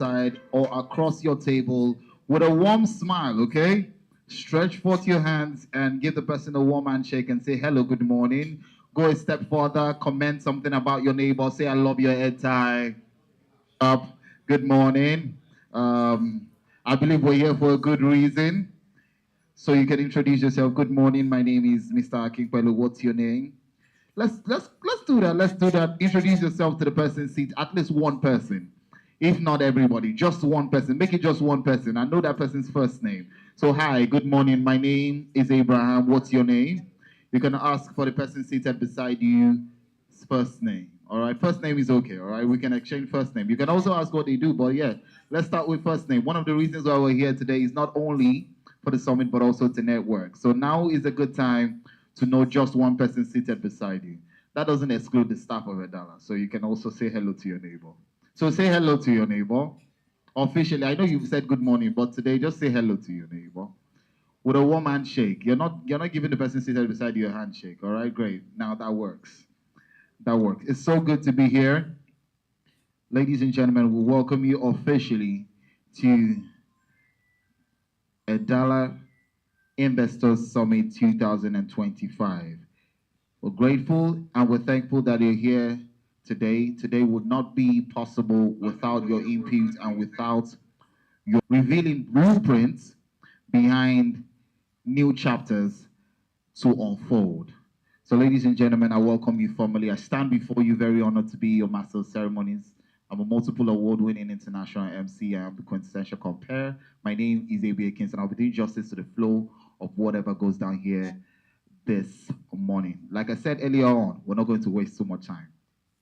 side or across your table with a warm smile, okay? Stretch forth your hands and give the person a warm handshake and say hello, good morning. Go a step further, comment something about your neighbor, say I love your head tie. Up, good morning. I believe we're here for a good reason. So you can introduce yourself. Good morning. My name is Mr. Akingpelu. What's your name? Let's do that. Let's do that. Introduce yourself to the person's seat. At least one person, if not everybody, just one person. Make it just one person. I know that person's first name. So hi, good morning. My name is Abraham. What's your name? You can ask for the person seated beside you first name. All right, first name is okay. All right, we can exchange first name. You can also ask what they do, but yeah, let's start with first name. One of the reasons why we're here today is not only for the summit, but also to network. So now is a good time to know just one person seated beside you. That doesn't exclude the staff of Adala. So you can also say hello to your neighbor. So say hello to your neighbor. Officially, I know you've said good morning, but today just say hello to your neighbor with a warm handshake. You're not giving the person seated beside you a handshake. All right, great. Now that works. That works. It's so good to be here. Ladies and gentlemen, we welcome you officially to Adala Investors Summit 2025. We're grateful and we're thankful that you're here today. Today would not be possible without your input and without your revealing blueprints behind new chapters to unfold. So, ladies and gentlemen, I welcome you formally. I stand before you very honored to be your master of ceremonies. I'm a multiple award-winning international MC. I am the quintessential compare. My name is A.B. Akins, and I'll be doing justice to the flow of whatever goes down here this morning. Like I said earlier on, we're not going to waste too much time.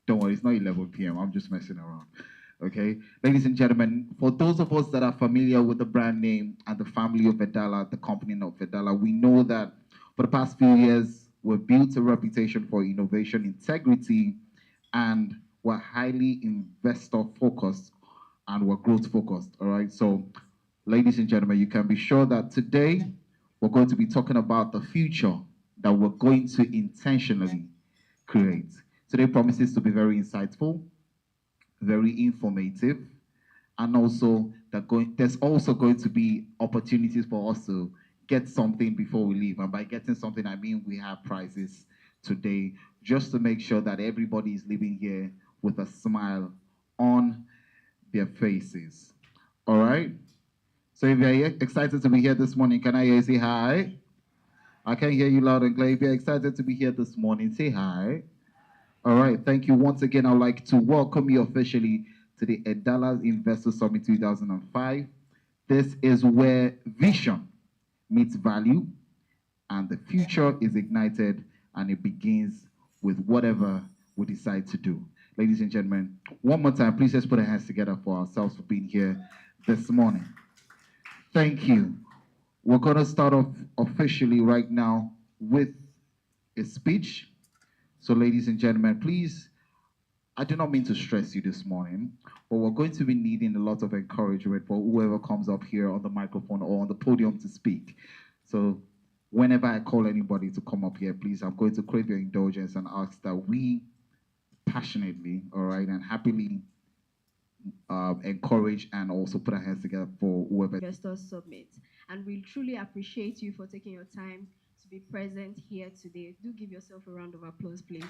Don't worry, it's not 11 p.m. I'm just messing around. Okay, ladies and gentlemen, for those of us that are familiar with the brand name and the family of Vedala, the company of Vedala, we know that for the past few years, we've built a reputation for innovation, integrity, and we're highly investor focused and we're growth focused. All right, so ladies and gentlemen, you can be sure that today we're going to be talking about the future that we're going to intentionally create. Today promises to be very insightful, very informative, and also there's also going to be opportunities for us to get something before we leave. And by getting something, I mean we have prizes today just to make sure that everybody is leaving here with a smile on their faces. All right. So if you're excited to be here this morning, can I hear you say hi? I can hear you loud and clear. If you're excited to be here this morning, say hi. All right, thank you once again. I'd like to welcome you officially to the Edala Investor Summit 2005. This is where vision meets value and the future is ignited and it begins with whatever we decide to do. Ladies and gentlemen, one more time, please let's put our hands together for ourselves for being here this morning. Thank you. We're going to start off officially right now with a speech. So, ladies and gentlemen, please, I do not mean to stress you this morning, but we're going to be needing a lot of encouragement for whoever comes up here on the microphone or on the podium to speak. So, whenever I call anybody to come up here, please, I'm going to crave your indulgence and ask that we passionately, all right, and happily encourage and also put our hands together for whoever. Investors Summit. And we truly appreciate you for taking your time to be present here today. Do give yourself a round of applause, please.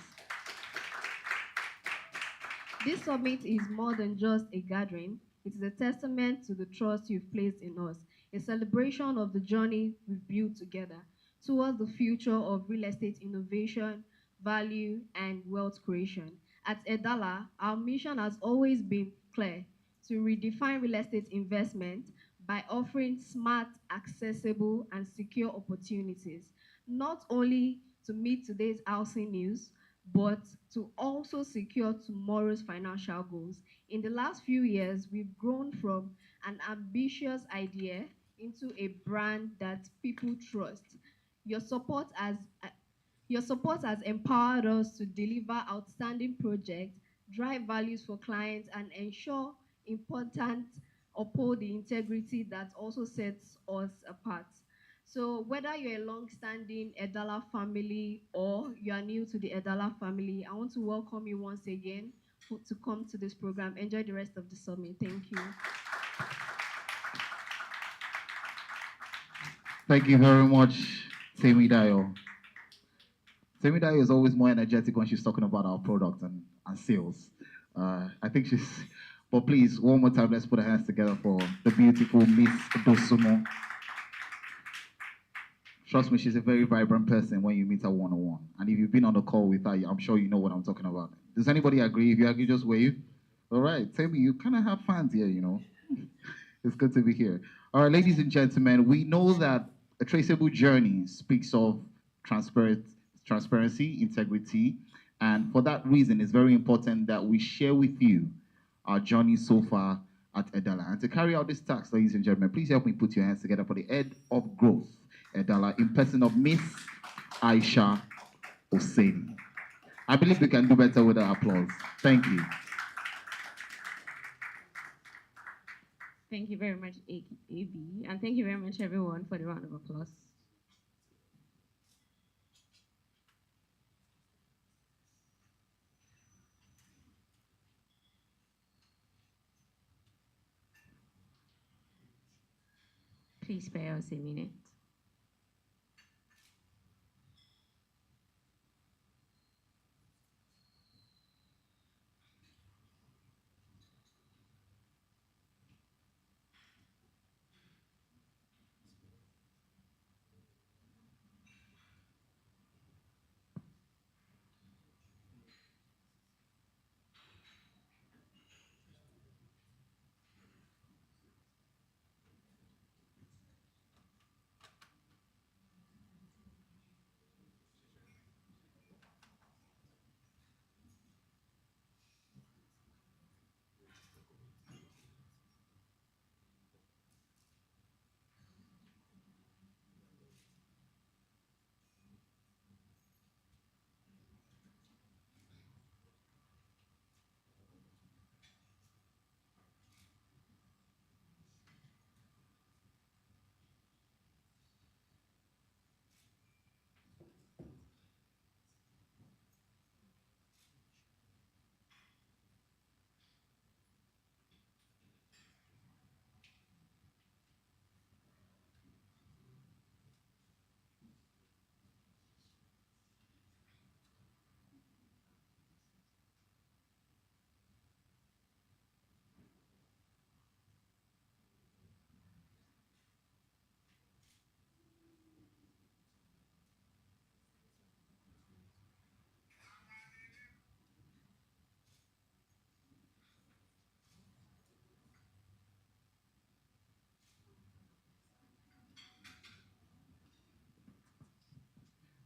This summit is more than just a gathering. It is a testament to the trust you've placed in us, a celebration of the journey we've built together towards the future of real estate innovation, value, and wealth creation. At Edala, our mission has always been clear: to redefine real estate investment by offering smart, accessible, and secure opportunities, not only to meet today's housing news, but to also secure tomorrow's financial goals. In the last few years, we've grown from an ambitious idea into a brand that people trust. Your support has your support has empowered us to deliver outstanding projects, drive values for clients, and ensure important uphold the integrity that also sets us apart. So whether you're a long-standing Edala family or you are new to the Edala family, I want to welcome you once again to come to this program. Enjoy the rest of the summit. Thank you. Thank you very much, Temidayo. Temidayo is always more energetic when she's talking about our product and sales. I think she's, but please, one more time, let's put our hands together for the beautiful Miss Dosumo. Trust me, she's a very vibrant person when you meet her one-on-one. And if you've been on a call with her, I'm sure you know what I'm talking about. Does anybody agree? If you agree, just wave. All right, Temi, you kind of have fans here, you know. It's good to be here. All right, ladies and gentlemen, we know that a traceable journey speaks of transparent, transparency, integrity, and for that reason, it's very important that we share with you our journey so far at Edala. And to carry out this task, ladies and gentlemen, please help me put your hands together for the head of growth, Edala, in person of Miss Aisha Oseni. I believe we can do better with our applause. Thank you. Thank you very much, AB, and thank you very much, everyone, for the round of applause. Please spare us a minute.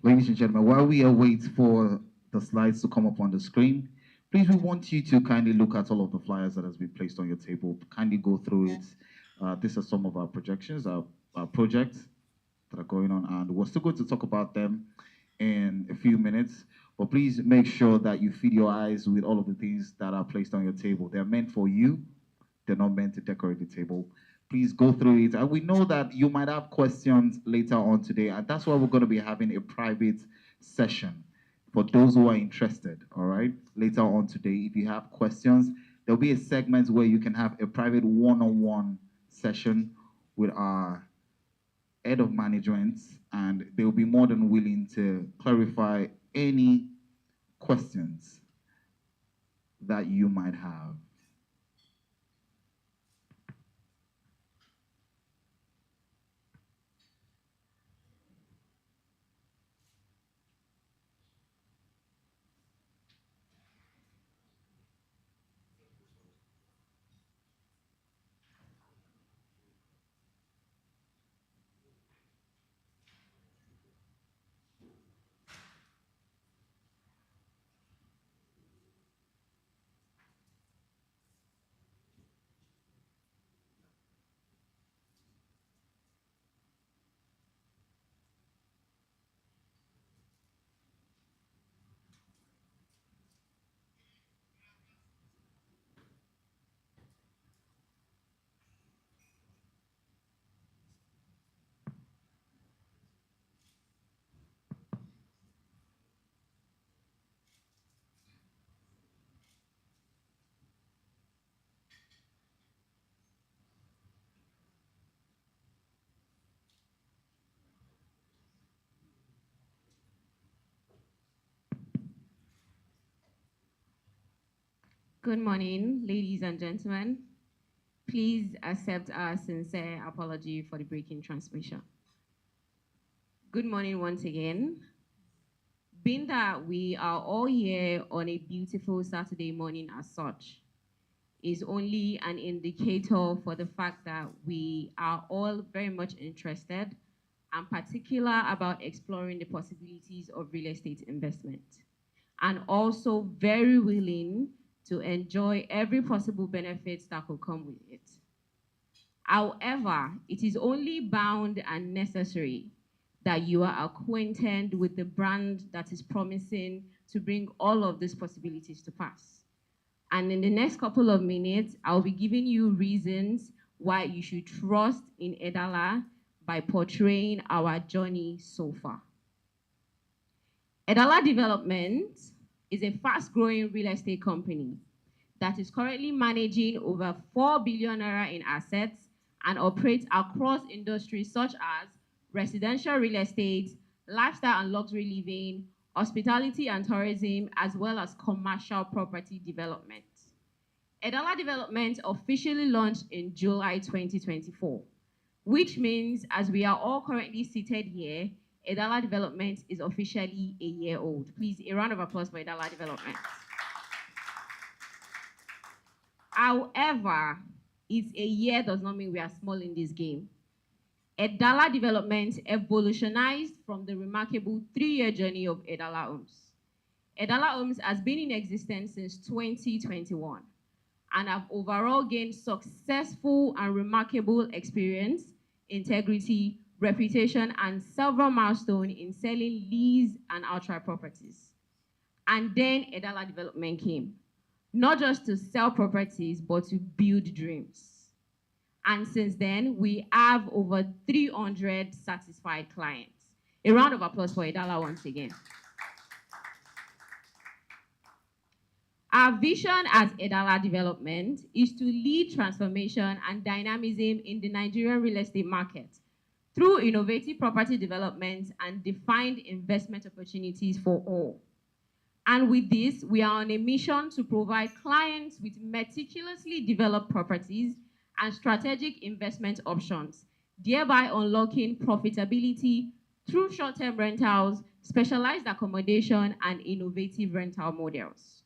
Ladies and gentlemen, while we await for the slides to come up on the screen, please, we want you to kindly look at all of the flyers that has been placed on your table. Kindly go through it. These are some of our projections, our projects that are going on, and we're still going to talk about them in a few minutes. But please make sure that you feed your eyes with all of the things that are placed on your table. They're meant for you. They're not meant to decorate the table. Please go through it. And we know that you might have questions later on today. And that's why we're going to be having a private session for those who are interested. All right. Later on today, if you have questions, there'll be a segment where you can have a private one-on-one session with our head of management, and they'll be more than willing to clarify any questions that you might have. Good morning, ladies and gentlemen. Please accept our sincere apology for the breaking transmission. Good morning once again. Being that we are all here on a beautiful Saturday morning as such, is only an indicator for the fact that we are all very much interested and particular about exploring the possibilities of real estate investment, and also very willing to enjoy every possible benefit that could come with it. However, it is only bound and necessary that you are acquainted with the brand that is promising to bring all of these possibilities to pass. And in the next couple of minutes, I'll be giving you reasons why you should trust in Edala by portraying our journey so far. Edala Development is a fast-growing real estate company that is currently managing over 4 billion naira in assets and operates across industries such as residential real estate, lifestyle and luxury living, hospitality and tourism, as well as commercial property development. Edala Development officially launched in July 2024, which means as we are all currently seated here, Edala Development is officially a year old. Please, a round of applause for Edala Development. However, it's a year does not mean we are small in this game. Edala Development evolutionized from the remarkable 3-year journey of Edala Homes. Edala Homes has been in existence since 2021 and have overall gained successful and remarkable experience, integrity, reputation, and several milestones in selling lease and outright properties. And then Edala Development came, not just to sell properties, but to build dreams. And since then, we have over 300 satisfied clients. A round of applause for Edala once again. Our vision as Edala Development is to lead transformation and dynamism in the Nigerian real estate market through innovative property development and defined investment opportunities for all. And with this, we are on a mission to provide clients with meticulously developed properties and strategic investment options, thereby unlocking profitability through short-term rentals, specialized accommodation, and innovative rental models.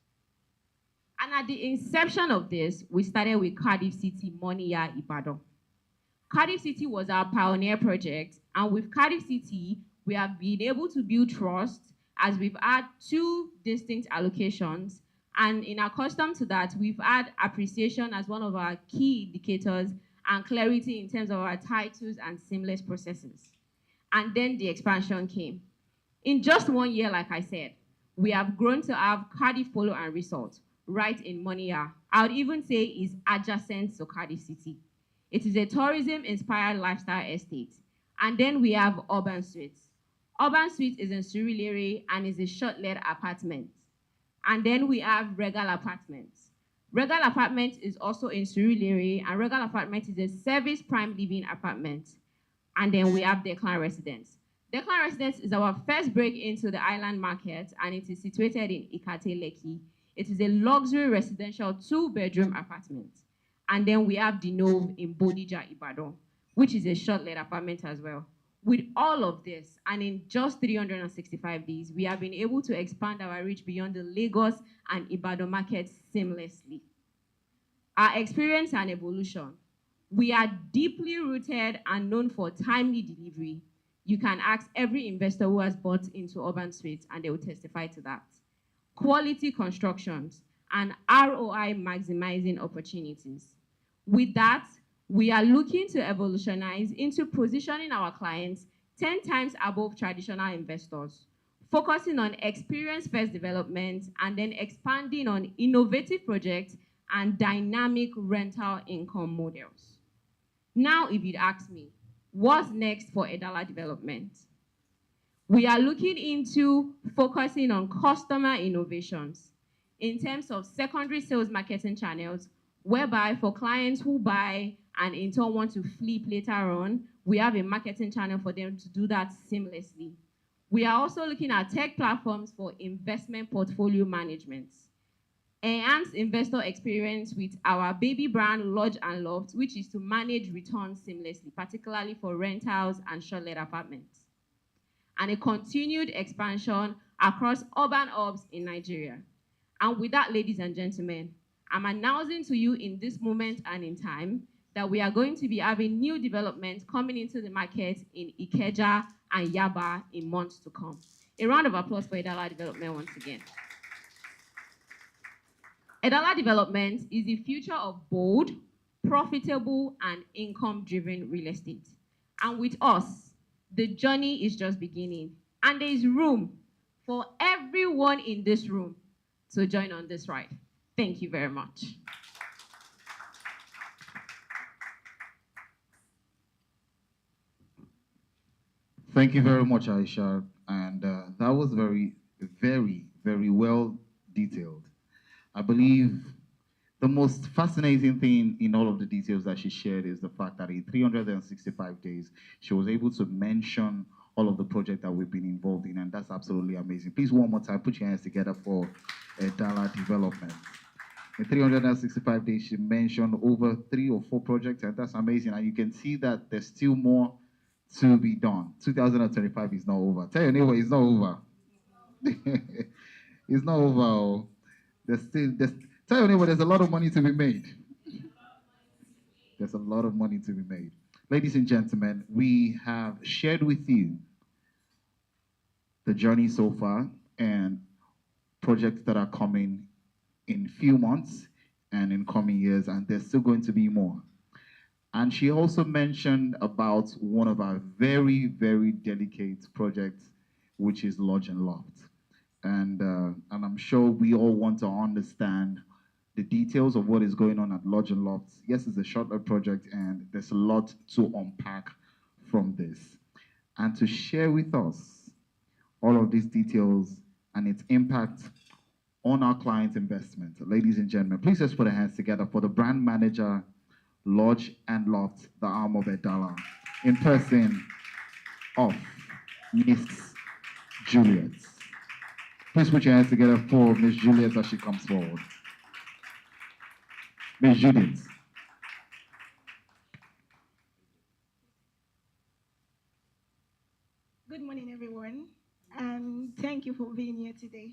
And at the inception of this, we started with Cardiff City, Moniya, Ibadan. Cardiff City was our pioneer project, and with Cardiff City, we have been able to build trust as we've had 2 distinct allocations, and in accustomed to that, we've had appreciation as one of our key indicators and clarity in terms of our titles and seamless processes. And then the expansion came. In just 1 year, like I said, we have grown to have Cardiff Polo and Resort right in Moniya. I would even say is adjacent to Cardiff City. It is a tourism-inspired lifestyle estate. And then we have Urban Suites. Urban Suites is in Surulere and is a short-let apartment. And then we have Regal Apartments. Regal Apartments is also in Surulere, and Regal Apartments is a service prime living apartment. And then we have Declan Residence. Declan Residence is our first break into the island market, and it is situated in Ikate Lekki. It is a luxury residential 2-bedroom apartment. And then we have the Nove in Bodija, Ibadan, which is a short-let apartment as well. With all of this, and in just 365 days, we have been able to expand our reach beyond the Lagos and Ibadan markets seamlessly. Our experience and evolution. We are deeply rooted and known for timely delivery. You can ask every investor who has bought into Urban Suites, and they will testify to that. Quality constructions, and ROI maximizing opportunities. With that, we are looking to evolutionize into positioning our clients 10 times above traditional investors, focusing on experience-first development, and then expanding on innovative projects and dynamic rental income models. Now, if you'd ask me, what's next for Edala Development? We are looking into focusing on customer innovations in terms of secondary sales marketing channels, whereby for clients who buy and in turn want to flip later on, we have a marketing channel for them to do that seamlessly. We are also looking at tech platforms for investment portfolio management, enhance investor experience with our baby brand Lodge and Loft, which is to manage returns seamlessly, particularly for rentals and short-let apartments, and a continued expansion across urban hubs in Nigeria. And with that, ladies and gentlemen, I'm announcing to you in this moment and in time that we are going to be having new developments coming into the market in Ikeja and Yaba in months to come. A round of applause for Idala Development once again. Idala Development is the future of bold, profitable, and income-driven real estate. And with us, the journey is just beginning. And there is room for everyone in this room to join on this ride. Thank you very much. Thank you very much, Aisha. And that was very well detailed. I believe the most fascinating thing in all of the details that she shared is the fact that in 365 days, she was able to mention all of the projects that we've been involved in, and that's absolutely amazing. Please, one more time, put your hands together for Dala Development. In 365 days, she mentioned over 3 or 4 projects, and that's amazing. And you can see that there's still more to be done. 2025 is not over. Tell your neighbor it's not over. It's not over. Oh. Tell your neighbor there's a lot of money to be made. There's a lot of money to be made. Ladies and gentlemen, we have shared with you the journey so far and projects that are coming in few months and in coming years, and there's still going to be more. And she also mentioned about one of our very delicate projects, which is Lodge and Loft. And I'm sure we all want to understand the details of what is going on at Lodge and Loft. Yes, it's a short-term project, and there's a lot to unpack from this. And to share with us all of these details and its impact on our client's investment. Ladies and gentlemen, please just put our hands together for the brand manager, Lodge and Loft, the arm of Idala, in person of Miss Juliet. Please put your hands together for Miss Juliet as she comes forward. Miss Juliet. Good morning, everyone, and thank you for being here today.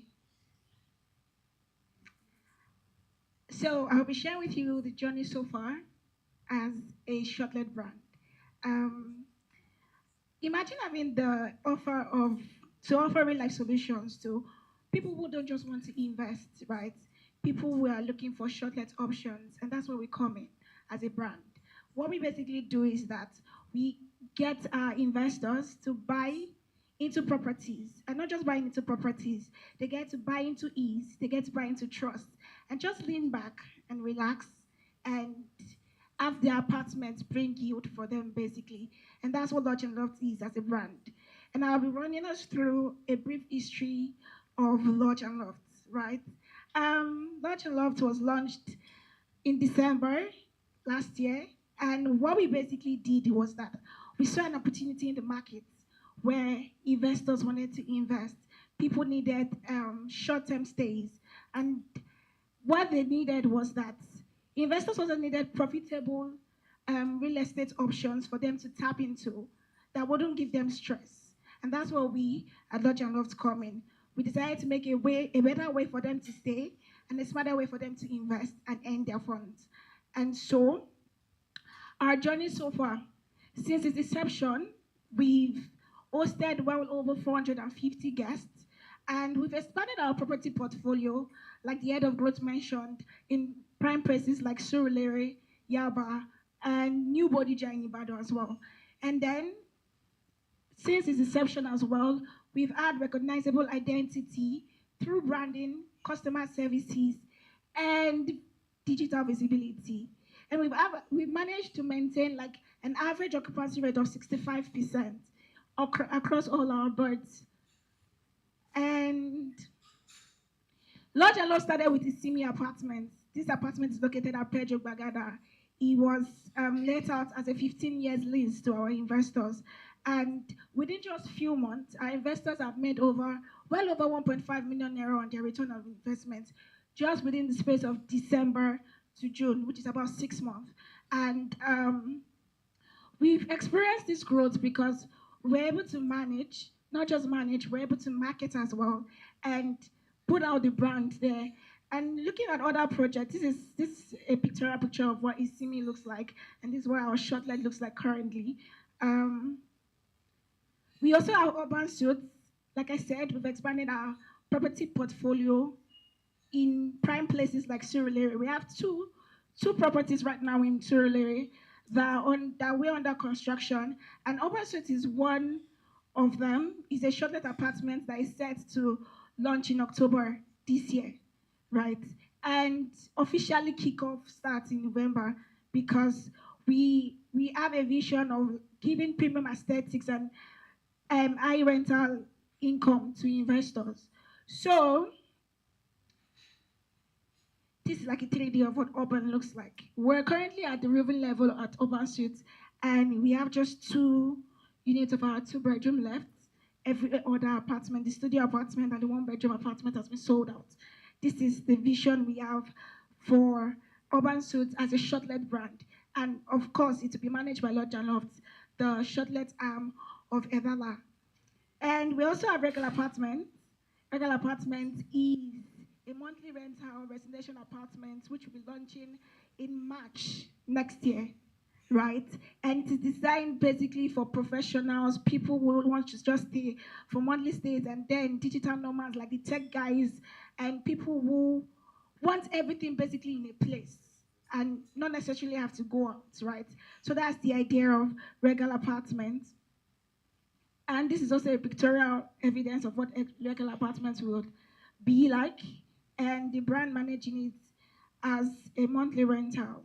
So I'll be sharing with you the journey so far as a short-led brand. Um, Imagine having the offer to offer real life solutions to people who don't just want to invest, right? People who are looking for short-let options, and that's where we come in as a brand. What we basically do is that we get our investors to buy into properties, and not just buying into properties, they get to buy into ease, they get to buy into trust, and just lean back and relax and have their apartments bring yield for them, basically. And that's what Lodge and Loft is as a brand. And I'll be running us through a brief history of Lodge and Loft, right? Lodge and Loft was launched in December last year. And what we basically did was that we saw an opportunity in the market where investors wanted to invest. People needed short-term stays. And what they needed was that investors also needed profitable real estate options for them to tap into that wouldn't give them stress. And that's where we at Lodge and Loft come in. We decided to make a better way for them to stay and a smarter way for them to invest and earn their funds. And so our journey so far, since its inception, we've hosted well over 450 guests, and we've expanded our property portfolio, like the head of growth mentioned, in prime places like Surulere, Yaba, and New Bodija in Ibadan as well. And then, since its inception as well, we've had recognizable identity through branding, customer services, and digital visibility. And we've managed to maintain like an average occupancy rate of 65% across all our birds. And Lodge and Love started with the Simi apartments. This apartment is located at Pedro Bagada. It was let out as a 15 years lease to our investors. And within just a few months, our investors have made well over 1.5 million naira on their return of investment just within the space of December to June, which is about 6 months. And we've experienced this growth because we're able to manage, not just manage, we're able to market as well and put out the brand there. And looking at other projects, this is a pictorial picture of what Isimi looks like, and this is what our shortlet looks like currently. Um, we also have urban suits. Like I said, we've expanded our property portfolio in prime places like Surulere. We have two properties right now in Surulere that we're under construction, and Urban Suite is one of them. Is a shortlet apartment that is set to launch in October this year, right? And officially kickoff starts in November because we have a vision of giving premium aesthetics and high rental income to investors. So this is like a 3D of what urban looks like. We're currently at the river level at Urban Suites, and we have just 2 units of our 2 bedroom left. Every other apartment, the studio apartment and the 1 bedroom apartment has been sold out. This is the vision we have for Urban Suites as a shortlet brand. And of course, it will be managed by Lord Loft, the shortlet arm of Evala. And we also have regular apartments. Regular apartments is a monthly rental residential apartment which will be launching in March next year, right? And it is designed basically for professionals, people who want to just stay for monthly stays, and then digital nomads like the tech guys and people who want everything basically in a place and not necessarily have to go out, right? So that's the idea of regular apartments. And this is also a pictorial evidence of what regular apartments would be like, and the brand managing it as a monthly rental.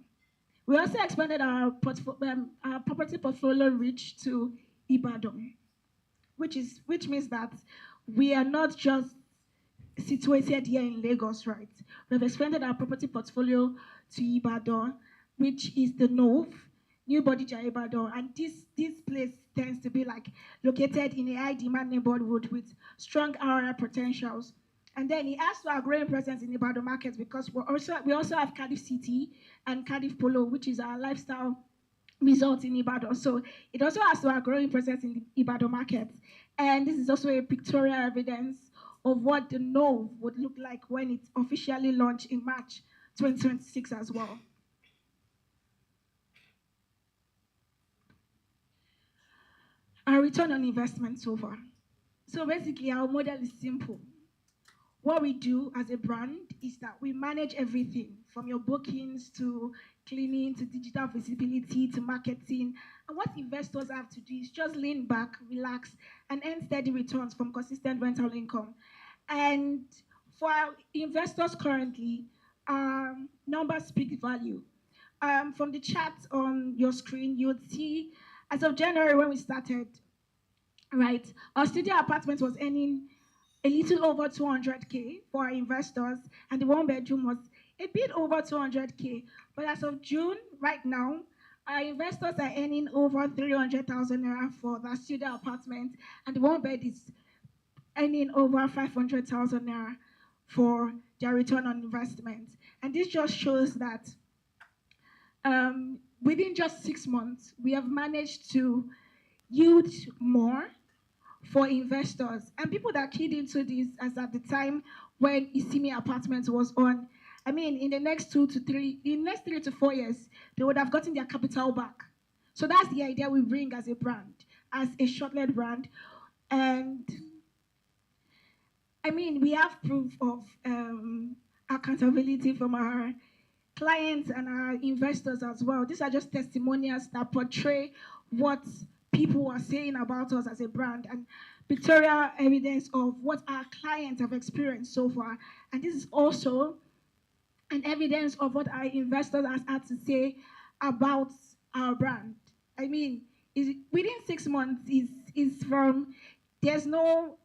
We also expanded our property portfolio reach to Ibadan, which means that we are not just situated here in Lagos, right? We've expanded our property portfolio to Ibadan, which is the north, New Bodija Ibadan, and this place tends to be like located in a high demand neighborhood with strong RR potentials. And then it adds to our growing presence in Ibadan markets because we also have Cardiff City and Cardiff Polo, which is our lifestyle resort in Ibadan. So it also adds to our growing presence in the Ibadan market. And this is also a pictorial evidence of what the Nove would look like when it officially launched in March 2026 as well. Our return on investment so far. So basically, our model is simple. What we do as a brand is that we manage everything from your bookings to cleaning to digital visibility to marketing. And what investors have to do is just lean back, relax, and earn steady returns from consistent rental income. And for our investors currently, numbers speak value. From the chart on your screen, you would see as of January when we started, right, our studio apartment was earning a little over 200K for our investors, and the 1 bedroom was a bit over 200K. But as of June, right now, our investors are earning over 300,000 naira for that studio apartment, and the 1 bed is earning over 500,000 naira for their return on investment. And this just shows that within just 6 months, we have managed to yield more for investors and people that keyed into this as at the time when Isimi Apartments was on. I mean, in the next 3 to 4 years, they would have gotten their capital back. So that's the idea we bring as a brand, as a short-led brand. And I mean, we have proof of accountability from our clients and our investors as well. These are just testimonials that portray what people are saying about us as a brand and pictorial evidence of what our clients have experienced so far. And this is also an evidence of what our investors have had to say about our brand. I mean, within 6 months is from there's no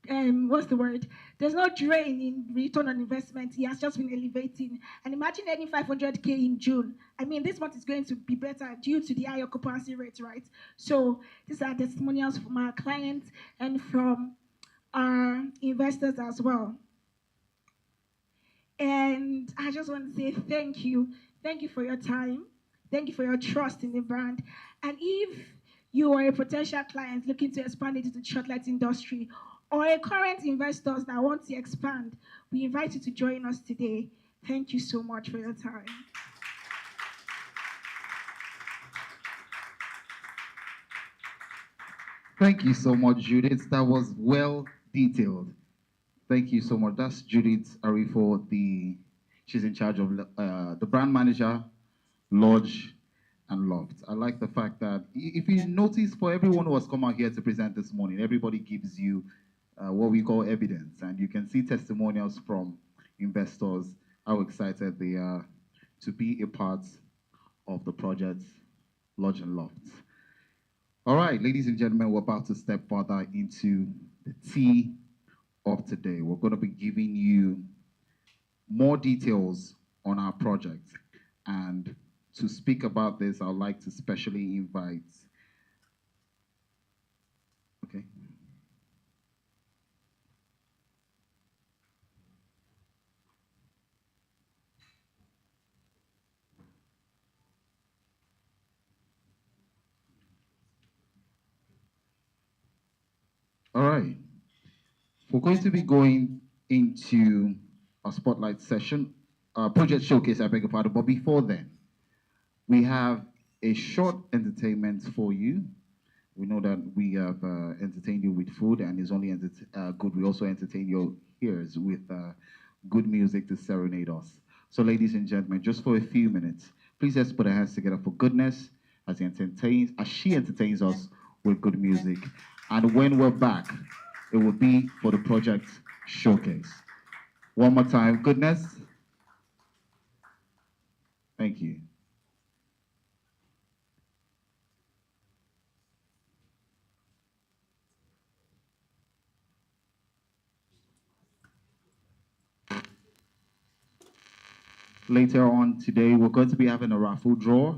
what's the word? There's no drain in return on investment. He has just been elevating. And imagine earning 500K in June. I mean, this month is going to be better due to the high occupancy rate, right? So these are testimonials from our clients and from our investors as well. And I just want to say thank you. Thank you for your time. Thank you for your trust in the brand. And if you are a potential client looking to expand into the chocolate industry or a current investors that want to expand, we invite you to join us today. Thank you so much for your time. Thank you so much, Judith. That was well detailed. Thank you so much. That's Judith Arifo, she's in charge of the brand manager, Lodge and Loft. I like the fact that if you notice, for everyone who has come out here to present this morning, everybody gives you what we call evidence, and you can see testimonials from investors how excited they are to be a part of the project Lodge and Loft. All right, ladies and gentlemen, we're about to step further into the tea of today. We're going to be giving you more details on our project. And to speak about this, I'd like to specially invite, okay. All right, we're going to be going into a spotlight session, project showcase, I beg your pardon. But before then, we have a short entertainment for you. We know that we have entertained you with food, and it's only good. We also entertain your ears with good music to serenade us. So, ladies and gentlemen, just for a few minutes, please let's put our hands together for goodness as she entertains us with good music. And when we're back, it will be for the project showcase. One more time, goodness. Thank you. Later on today, we're going to be having a raffle draw,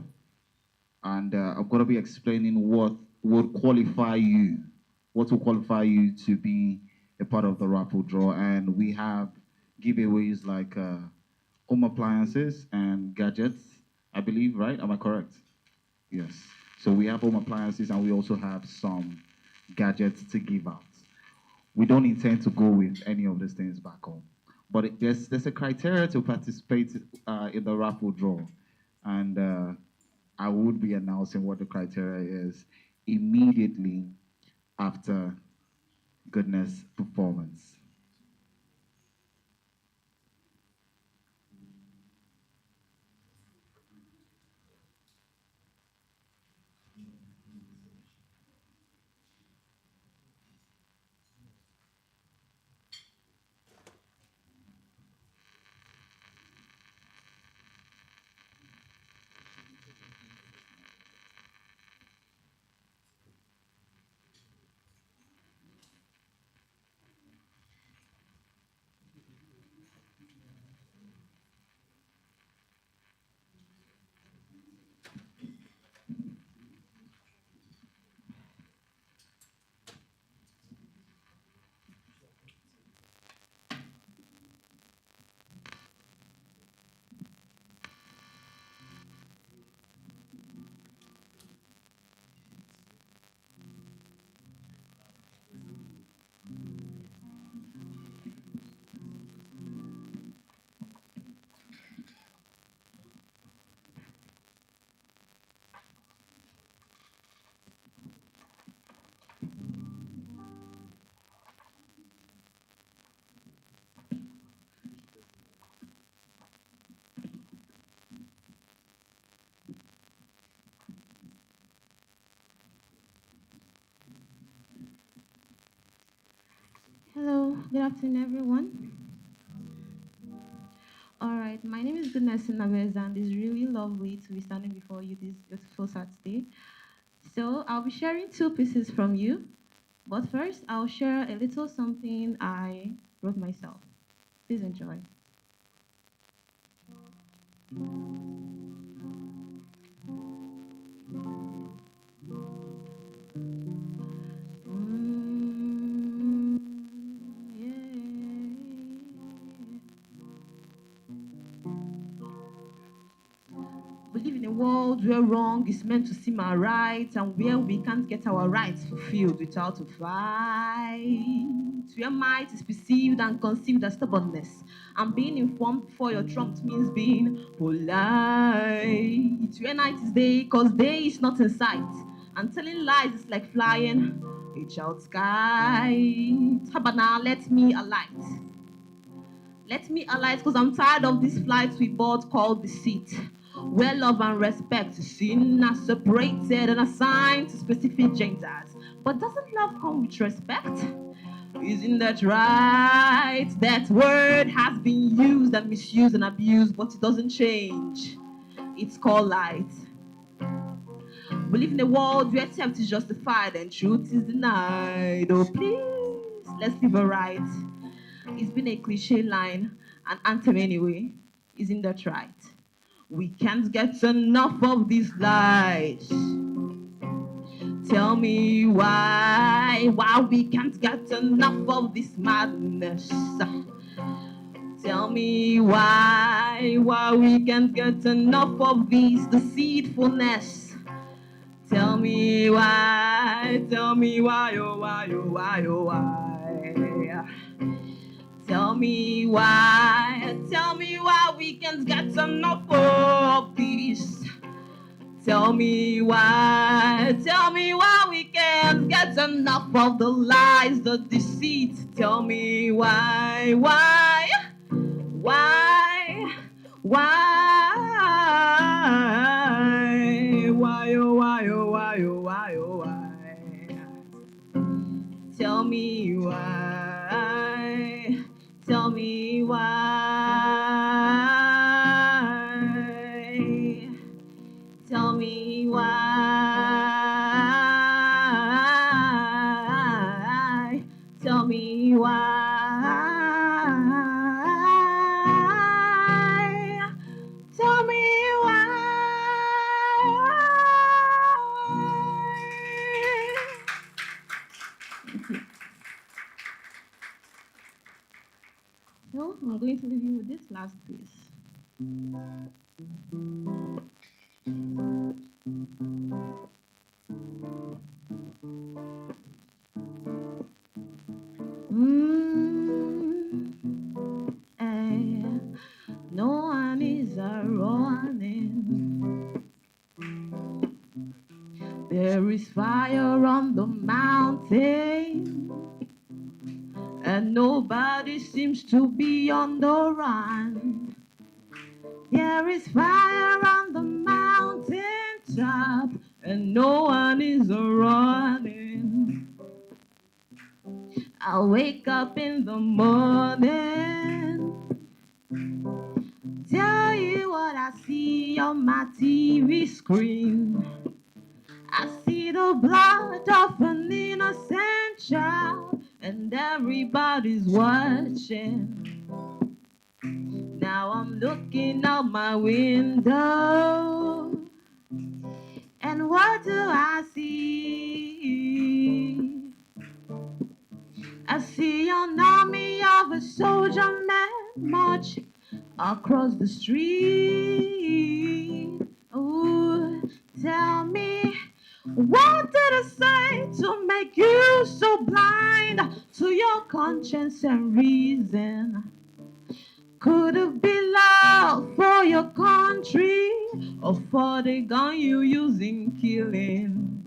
and I'm going to be explaining what would qualify you, what will qualify you to be a part of the raffle draw. And we have giveaways like home appliances and gadgets, I believe, right? Am I correct? Yes. So we have home appliances and we also have some gadgets to give out. We don't intend to go with any of these things back home. But there's a criteria to participate in the raffle draw. And I would be announcing what the criteria is immediately after Goodness performance. Hello, good afternoon, everyone. All right, my name is Goodness Nabez, and it's really lovely to be standing before you this beautiful Saturday. So, I'll be sharing two pieces from you, but first, I'll share a little something I wrote myself. Please enjoy. Mm, yeah. where wrong is meant to seem our right, and where we can't get our rights fulfilled without a fight. Where might is perceived and conceived as stubbornness, and being informed before you're trumped means being polite. Where night is day, cause day is not in sight, and telling lies is like flying a child's kite. How about now, let me alight. Let me alight, cause I'm tired of these flights we board called deceit, where love and respect is seen as separated and assigned to specific genders. But doesn't love come with respect? Isn't that right? That word has been used and misused and abused, but it doesn't change. It's called light. We live in a world where theft is justified and truth is denied. Oh, please, let's live it right. It's been a cliche line, an anthem anyway. Isn't that right? We can't get enough of these lies. Tell me why we can't get enough of this madness. Tell me why we can't get enough of this deceitfulness. Tell me why, oh why, oh why, oh why. Tell me why we can't get enough of this. Tell me why we can't get enough of the lies, the deceit. Tell me why, oh why, oh why, oh why, oh why. Tell me why, tell me why, tell me why, tell me why, tell me why. So I'm going to leave you with this last piece. No one is a running. There is fire on the mountain, and nobody seems to be on the run. There is fire on the mountain top, and no one is running. I wake up in the morning, tell you what I see on my TV screen. I see the blood of an innocent child, and everybody's watching. Now I'm looking out my window, and what do I see? I see an army of a soldier man march across the street. Oh, tell me, what did I say to make you so blind to your conscience and reason? Could it be love for your country, or for the gun you use in killing?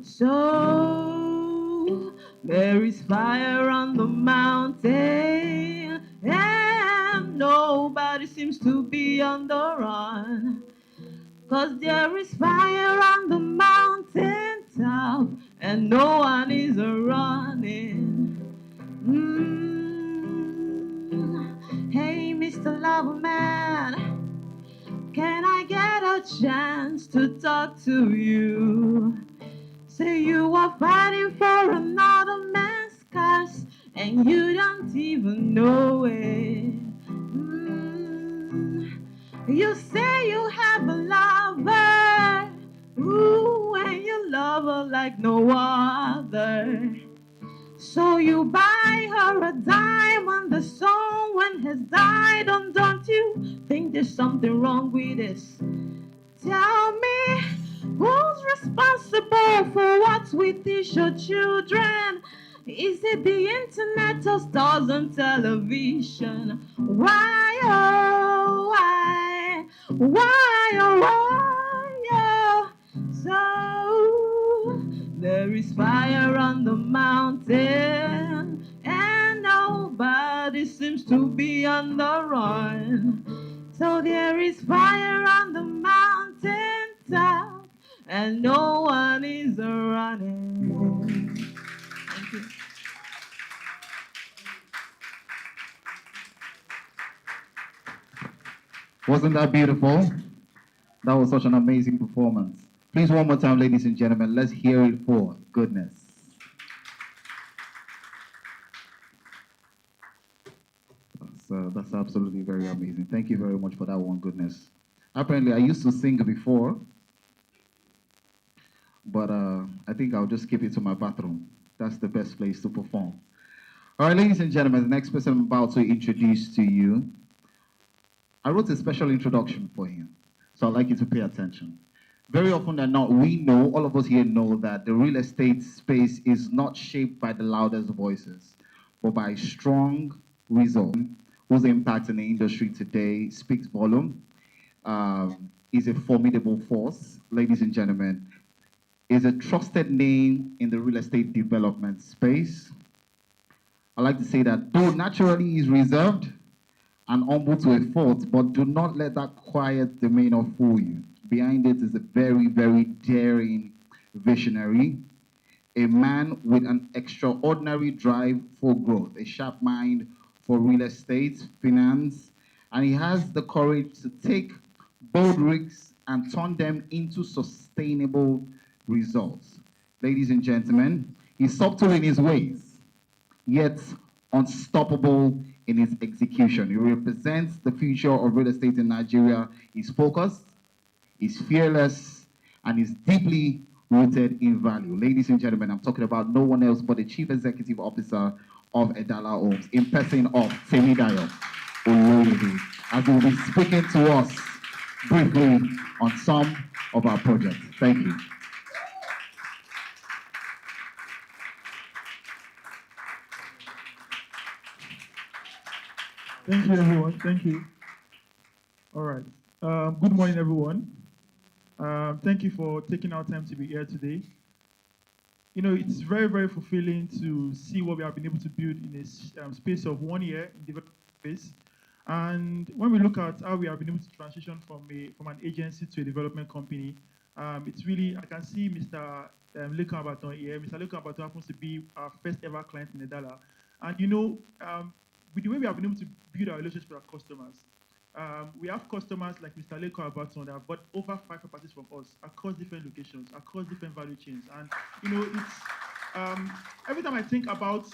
So there is fire on the mountain, and nobody seems to be on the run. 'Cause there is fire on the mountain top, and no one is running. Hey, Mr. Loverman, can I get a chance to talk to you? Say you are fighting for another man's cause, and you don't even know it. You say you have a lover, ooh, and you love her like no other. So you buy her a diamond, the song when has died, and don't you think there's something wrong with this? Tell me, who's responsible for what we teach your children? Is it the internet or stars on television? Why, oh, why? Why, oh, why, oh? So, there is fire on the mountain, and nobody seems to be on the run. So there is fire on the mountain top, and no one is running. Thank you. Wasn't that beautiful? That was such an amazing performance. Please, one more time, ladies and gentlemen, let's hear it for goodness. That's absolutely very amazing. Thank you very much for that one, goodness. Apparently, I used to sing before, but I think I'll just keep it to my bathroom. That's the best place to perform. All right, ladies and gentlemen, the next person I'm about to introduce to you, I wrote a special introduction for him, so I'd like you to pay attention. Very often than not, we know, all of us here know that the real estate space is not shaped by the loudest voices, but by strong results, whose impact in the industry today speaks volume, is a formidable force, ladies and gentlemen, is a trusted name in the real estate development space. I like to say that though naturally he's reserved and humble to a fault, but do not let that quiet demeanor fool you. Behind it is a very, very daring visionary, a man with an extraordinary drive for growth, a sharp mind for real estate, finance, and he has the courage to take bold risks and turn them into sustainable results. Ladies and gentlemen, he's subtle in his ways, yet unstoppable in his execution. He represents the future of real estate in Nigeria. He's focused, he's fearless, and he's deeply rooted in value. Ladies and gentlemen, I'm talking about no one else but the Chief Executive Officer of Edala Homes, in person of Temidayo Oloyede, as he will be speaking to us briefly on some of our projects. Thank you. Thank you, everyone. Thank you. All right. Good morning, everyone. Thank you for taking our time to be here today. You know, it's very, very fulfilling to see what we have been able to build in a space of 1 year in development space. And when we look at how we have been able to transition from an agency to a development company, it's really, I can see Mr. Lekan Abaton here. Mr. Lekan Abaton happens to be our first ever client in Edala. And you know, with the way we have been able to build our relationship with our customers, we have customers like Mr. Leko Abaton that have bought over 5 properties from us across different locations, across different value chains. And you know, it's every time I think about,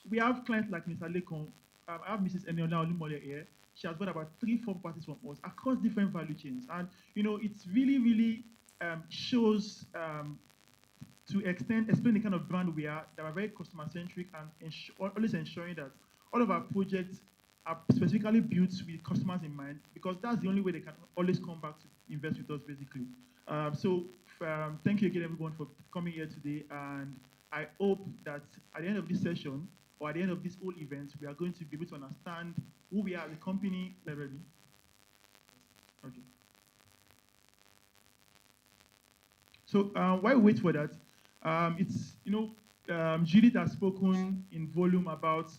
we have clients like Mr. Leko, I have Mrs. Eniola Olumole here. She has bought about 3-4 properties from us across different value chains. And you know, it's really, really shows to explain the kind of brand we are, that are very customer centric and always ensuring that all of our projects are specifically built with customers in mind, because that's the only way they can always come back to invest with us, basically. Thank you again, everyone, for coming here today. And I hope that at the end of this session, or at the end of this whole event, we are going to be able to understand who we are as a company. Ready? Okay. So while we wait for that, it's, you know, Judith has spoken in volume about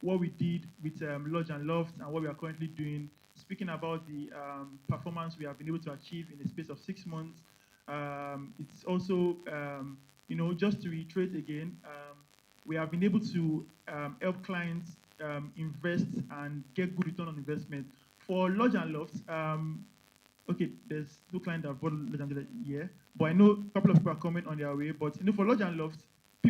what we did with Lodge and Loft and what we are currently doing, speaking about the performance we have been able to achieve in the space of 6 months. It's also, you know, just to reiterate again, we have been able to help clients invest and get good return on investment. For Lodge and Loft, okay, there's no client that bought Lodge and Loft yet, but I know a couple of people are coming on their way. But you know, for Lodge and Loft,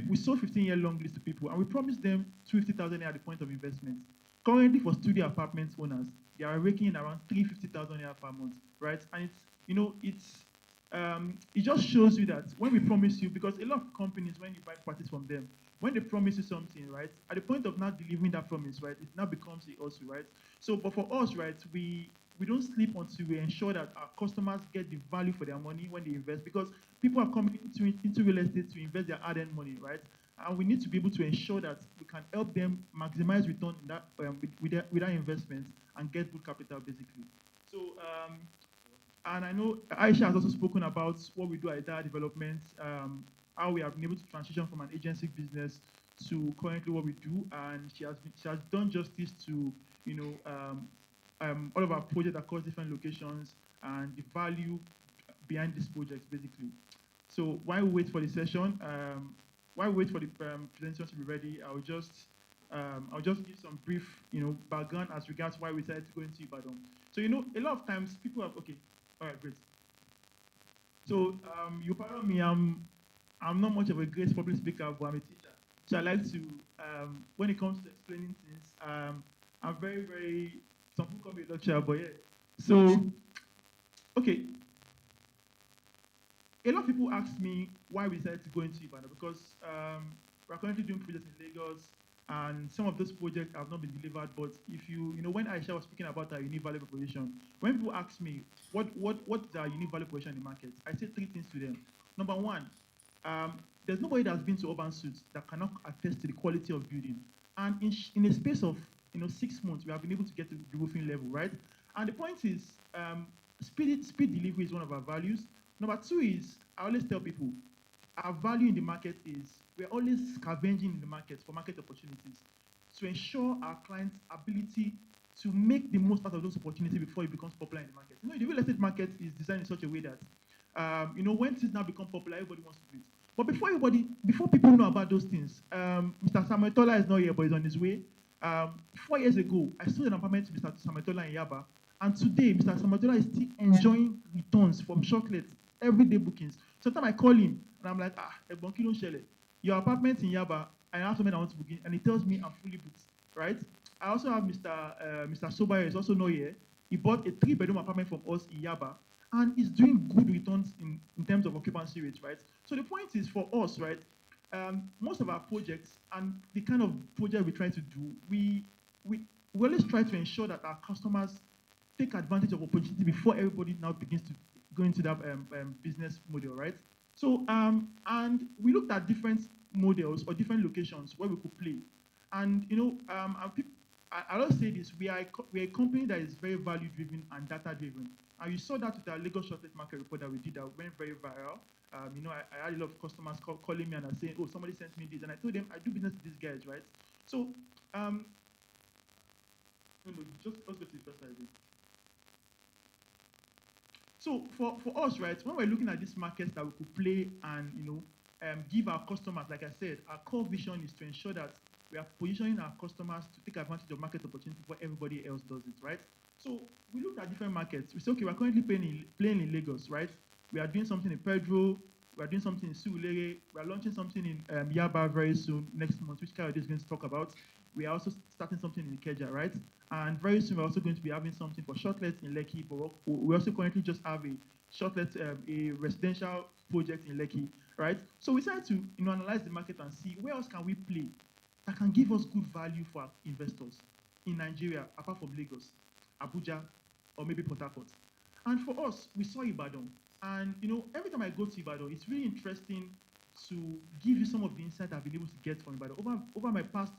we sold 15-year long list to people, and we promised them 250,000 at the point of investment. Currently, for studio apartment owners, they are raking in around 350,000 per month, right? And it's, you know, it just shows you that when we promise you, because a lot of companies, when you buy properties from them, when they promise you something, right, at the point of not delivering that promise, right, it now becomes a also, right? So, but for us, right, we we don't sleep until we ensure that our customers get the value for their money when they invest, because people are coming into real estate to invest their hard-earned money, right? And we need to be able to ensure that we can help them maximize return in that, with that investment and get good capital, basically. So, and I know Aisha has also spoken about what we do at Idea Development, how we have been able to transition from an agency business to currently what we do, and she has done justice to, you know, all of our projects across different locations and the value behind these projects, basically. So while we wait for the session, while we wait for the presentation to be ready, I'll just give some brief, background as regards why we decided to go into Ibadan. So, a lot of times people have, okay, all right, great. So you pardon me, I'm not much of a great public speaker, but I'm a teacher. So I like to, when it comes to explaining things, I'm very, very, some people call me a lecturer, but yeah. So, okay. A lot of people ask me why we decided to go into Ibadan, because we're currently doing projects in Lagos, and some of those projects have not been delivered. But if when Aisha was speaking about our unique value proposition, when people ask me what's our unique value proposition in the market, I say three things to them. Number one, there's nobody that's been to urban suits that cannot attest to the quality of building. And in a space of 6 months, we have been able to get to the roofing level, right? And the point is, speed delivery is one of our values. Number two is, I always tell people, our value in the market is we're always scavenging in the market for market opportunities to ensure our clients' ability to make the most out of those opportunities before it becomes popular in the market. The real estate market is designed in such a way that, when things now become popular, everybody wants to do it. But before people know about those things, Mr. Samuel Tola is not here, but he's on his way. 4 years ago, I sold an apartment to Mr. Samuel Tola in Yaba, and today, Mr. Samuel Tola is still enjoying returns from shortlets, everyday bookings. Sometimes I call him, and I'm like, Ebonki don't share it. Your apartment in Yaba, I have something I want to book in, and he tells me I'm fully booked, right? I also have Mr. Sobaya, is also not here. He bought a 3-bedroom apartment from us in Yaba, and he's doing good returns in terms of occupancy rates, right? So the point is, for us, right, most of our projects and the kind of project we try to do, we always try to ensure that our customers take advantage of opportunity before everybody now begins to go into that business model, right? So, and we looked at different models or different locations where we could play. And, I always say this, we are a company that is very value-driven and data-driven. And you saw that with our Lagos shortlet market report that we did that went very viral. I had a lot of customers calling me and are saying, oh, somebody sent me this. And I told them, I do business with these guys, right? So, just let's go to the first slide. So for us, right, when we're looking at these markets that we could play and give our customers, like I said, our core vision is to ensure that we are positioning our customers to take advantage of market opportunity before everybody else does it, right? So we looked at different markets. We said, okay, we're currently playing in Lagos, right? We are doing something in Pedro. We are doing something in Surulere. We are launching something in Yaba very soon, next month, which Kayode is going to talk about. We are also starting something in Ikeja, right? And very soon we're also going to be having something for shortlets in Lekki. But we also currently just have a shortlet, a residential project in Lekki, right? So we decided to analyze the market and see where else can we play that can give us good value for our investors in Nigeria, apart from Lagos, Abuja, or maybe Port Harcourt. And for us, we saw Ibadan. And every time I go to Ibadan, it's really interesting to give you some of the insight I've been able to get from Ibadan over my past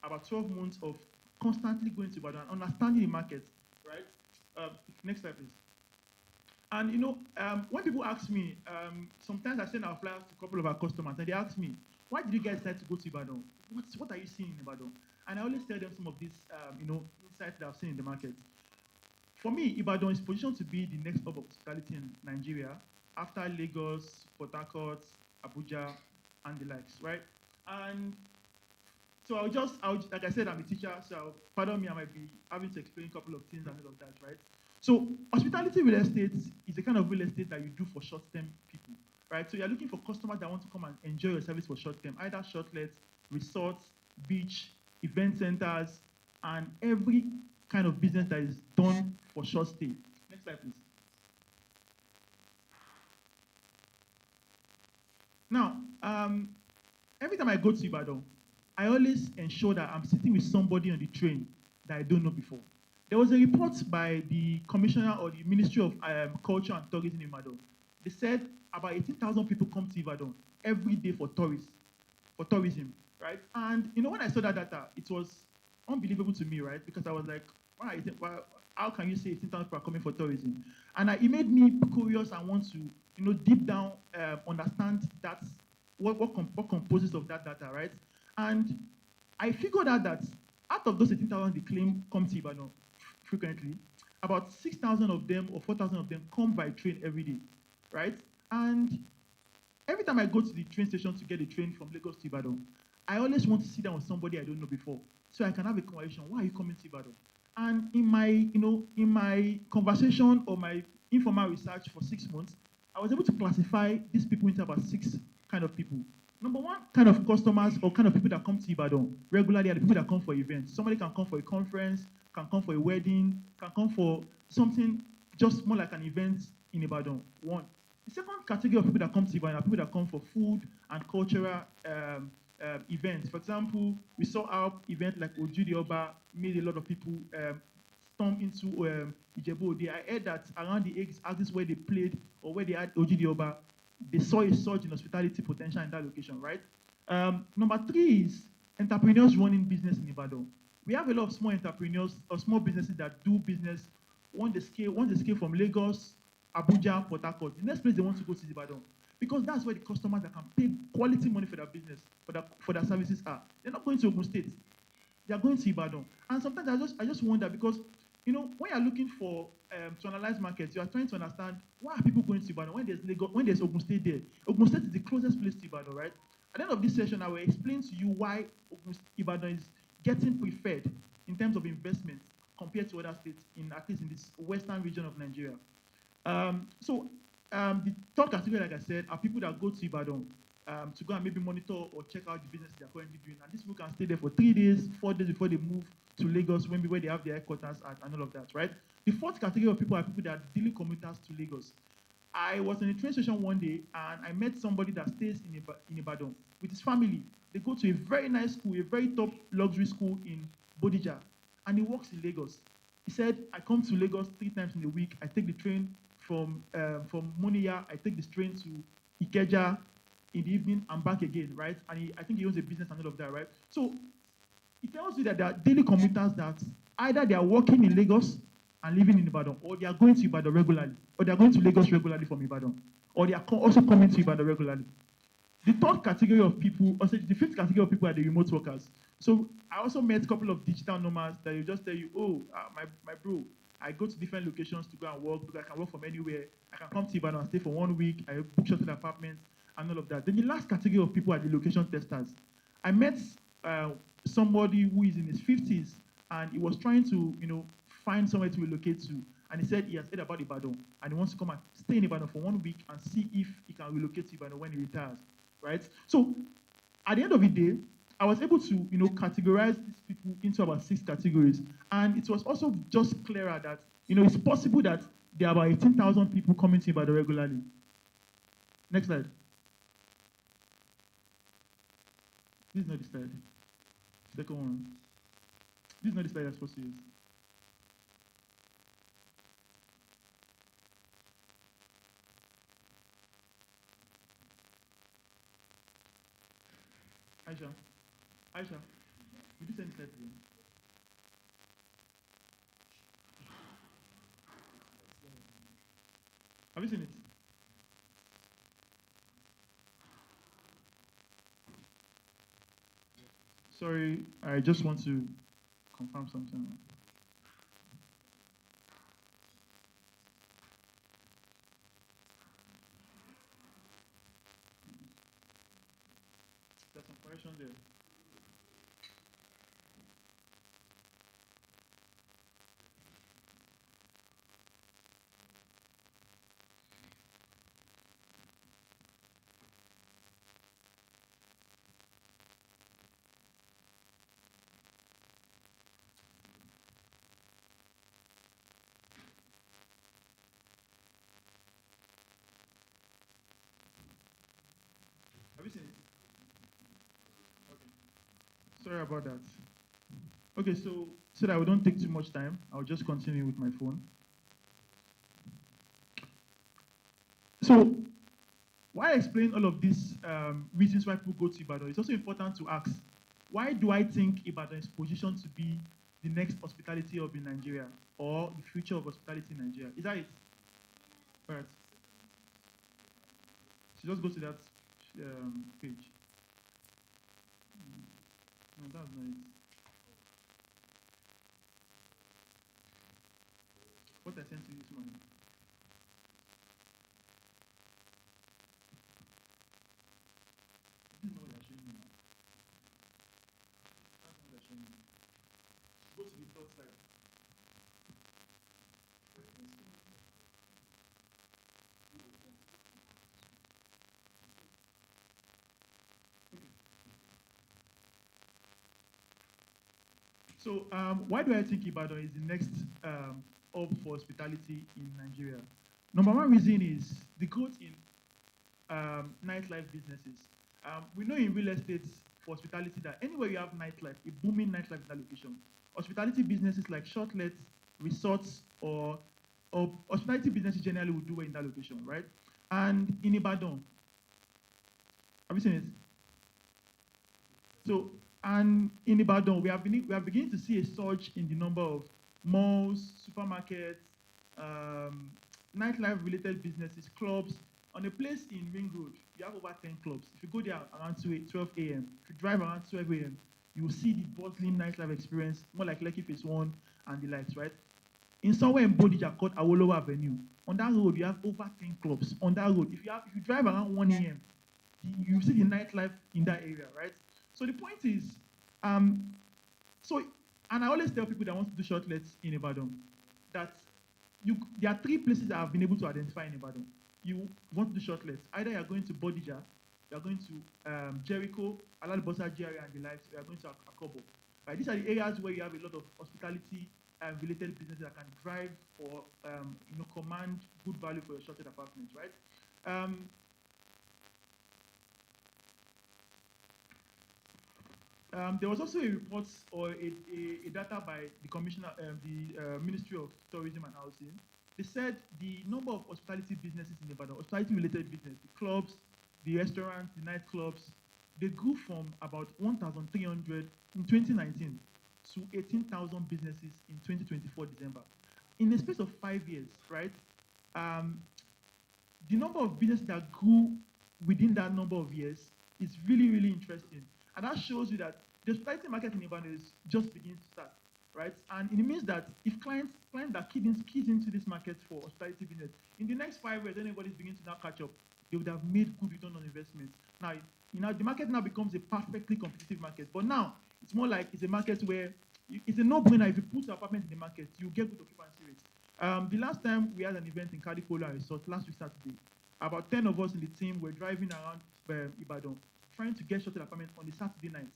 about 12 months of constantly going to Ibadan, understanding the market, right? Next slide, please. And when people ask me, sometimes I send our flyers to a couple of our customers, and they ask me, why did you guys decide to go to Ibadan? What are you seeing in Ibadan? And I always tell them some of these, insights that I've seen in the market. For me, Ibadan is positioned to be the next hub of hospitality in Nigeria after Lagos, Port Harcourt, Abuja, and the likes, right? And so like I said, I'm a teacher, so pardon me, I might be having to explain a couple of things and all of that, right? So hospitality real estate is the kind of real estate that you do for short-term people, right? So you're looking for customers that want to come and enjoy your service for short-term, either shortlets, resorts, beach, event centers, and every kind of business that is done for short stay. Next slide, please. Now, every time I go to Ibadan, I always ensure that I'm sitting with somebody on the train that I don't know before. There was a report by the commissioner or the Ministry of Culture and Tourism in Ibadan. They said about 18,000 people come to Ibadan every day for tourism, right? And when I saw that data, it was unbelievable to me, right? Because I was like, how can you say 18,000 people are coming for tourism? And it made me curious and want to, deep down understand what composes of that data, right? And I figured out that out of those 18,000 they claim come to Ibadan frequently, about 6,000 of them or 4,000 of them come by train every day, right? And every time I go to the train station to get a train from Lagos to Ibadan, I always want to sit down with somebody I don't know before, so I can have a conversation. Why are you coming to Ibadan? And in my conversation or my informal research for 6 months, I was able to classify these people into about 6 kind of people. Number one, kind of customers or kind of people that come to Ibadan regularly are the people that come for events. Somebody can come for a conference, can come for a wedding, can come for something just more like an event in Ibadan. One. The second category of people that come to Ibadan are people that come for food and cultural events. For example, we saw our event like Ojudi Oba made a lot of people storm into Ijebu Ode. I heard that around the axis where they played or where they had Ojudi Oba, they saw a surge in hospitality potential in that location, right? Number three is entrepreneurs running business in Ibadan. We have a lot of small entrepreneurs or small businesses that do business once they scale from Lagos, Abuja, Port Harcourt. The next place they want to go to is Ibadan, because that's where the customers that can pay quality money for their business, for their services are. They're not going to Ogun State. They are going to Ibadan. And sometimes I just wonder, because when you're looking for to analyze markets, you are trying to understand why are people going to Ibadan when there's Lagos, when there's Ogun State there. Ogun State is the closest place to Ibadan, right? At the end of this session, I will explain to you why Ibadan is getting preferred in terms of investment compared to other states, at least in this western region of Nigeria. The third category, like I said, are people that go to Ibadan to go and maybe monitor or check out the business they're currently doing. And these people can stay there for 3 days, 4 days before they move to Lagos, maybe where they have their headquarters and all of that, right? The fourth category of people are people that are daily commuters to Lagos. I was in a train station one day and I met somebody that stays in Ibadan with his family. They go to a very nice school, a very top luxury school in Bodija, and he works in Lagos. He said, I come to Lagos 3 times in a week. I take the train from Moniya, I take this train to Ikeja in the evening and back again, right? And I think he owns a business and all of that, right? So it tells you that there are daily commuters that either they are working in Lagos and living in Ibadan, or they are going to Ibadan regularly, or they are going to Lagos regularly from Ibadan, or they are also coming to Ibadan regularly. The third category of people, or the fifth category of people are the remote workers. So I also met a couple of digital nomads that will just tell you, my bro, I go to different locations to go and work because I can work from anywhere. I can come to Ibadan and stay for 1 week. I book shuttle apartments and all of that. Then the last category of people are the location testers. I met somebody who is in his 50s and he was trying to, find somewhere to relocate to. And he said he has heard about Ibadan and he wants to come and stay in Ibadan for 1 week and see if he can relocate to Ibadan when he retires, right? So at the end of the day, I was able to, categorize these people into about 6 categories. And it was also just clearer that, it's possible that there are about 18,000 people coming to Ibadan regularly. Next slide. This is not the slide. Second one. This is not the slide I'm supposed to use. Aisha, would you send the slide to me? Have you seen it? Sorry, I just want to confirm something. There's some correction there. Have you seen it? Okay. Sorry about that. Okay, so that we don't take too much time, I'll just continue with my phone. So why I explain all of these reasons why people go to Ibadan, it's also important to ask, why do I think Ibadan is positioned to be the next hospitality hub in Nigeria or the future of hospitality in Nigeria? Is that it? All right. So just go to that page. No, that's not it. What I sent to you this morning. This is not what they're showing me now. That's not what they're showing me. Go to the third slide. So why do I think Ibadan is the next hub for hospitality in Nigeria? Number one reason is the growth in nightlife businesses. We know in real estate for hospitality that anywhere you have nightlife, a booming nightlife in that location, hospitality businesses like shortlets, resorts, or hospitality businesses generally will do well in that location, right? And in Ibadan, have you seen it? So, and in Ibadan, we are beginning to see a surge in the number of malls, supermarkets, nightlife-related businesses, clubs. On a place in Ring Road, you have over 10 clubs. If you go there around 12 a.m., if you drive around 12 a.m., you will see the bustling nightlife experience, more like Lekki Phase 1 and the likes, right? In somewhere in Bodija called Awolowo Avenue, on that road, you have over 10 clubs. On that road, if you drive around 1 a.m., you see the nightlife in that area, right? So the point is, and I always tell people that want to do shortlets in Ibadan that there are three places that I've been able to identify in Ibadan. You want to do shortlets, either you're going to Bodija, you're going to Jericho, Alalibosa GRA and the likes, you're going to Akobo. Right? These are the areas where you have a lot of hospitality related businesses that can drive or command good value for your shorted apartments, right? There was also a report or a data by the commissioner, the Ministry of Tourism and Housing. They said the number of hospitality businesses in Ibadan, hospitality-related business, the clubs, the restaurants, the nightclubs, they grew from about 1,300 in 2019 to 18,000 businesses in 2024 December. In the space of 5 years, right? The number of businesses that grew within that number of years is really, really interesting. And that shows you that the hospitality market in Ibadan is just beginning to start, right? And it means that if clients that keys into this market for hospitality business, in the next 5 years, anybody's beginning to now catch up, they would have made good return on investment. Now, the market now becomes a perfectly competitive market. But now, it's more like it's a market where it's a no-brainer. If you put your apartment in the market, you get good occupancy rates. The last time we had an event in Kadipola Resort, last week Saturday, about 10 of us in the team were driving around Ibadan, trying to get shuttle apartments on a Saturday night.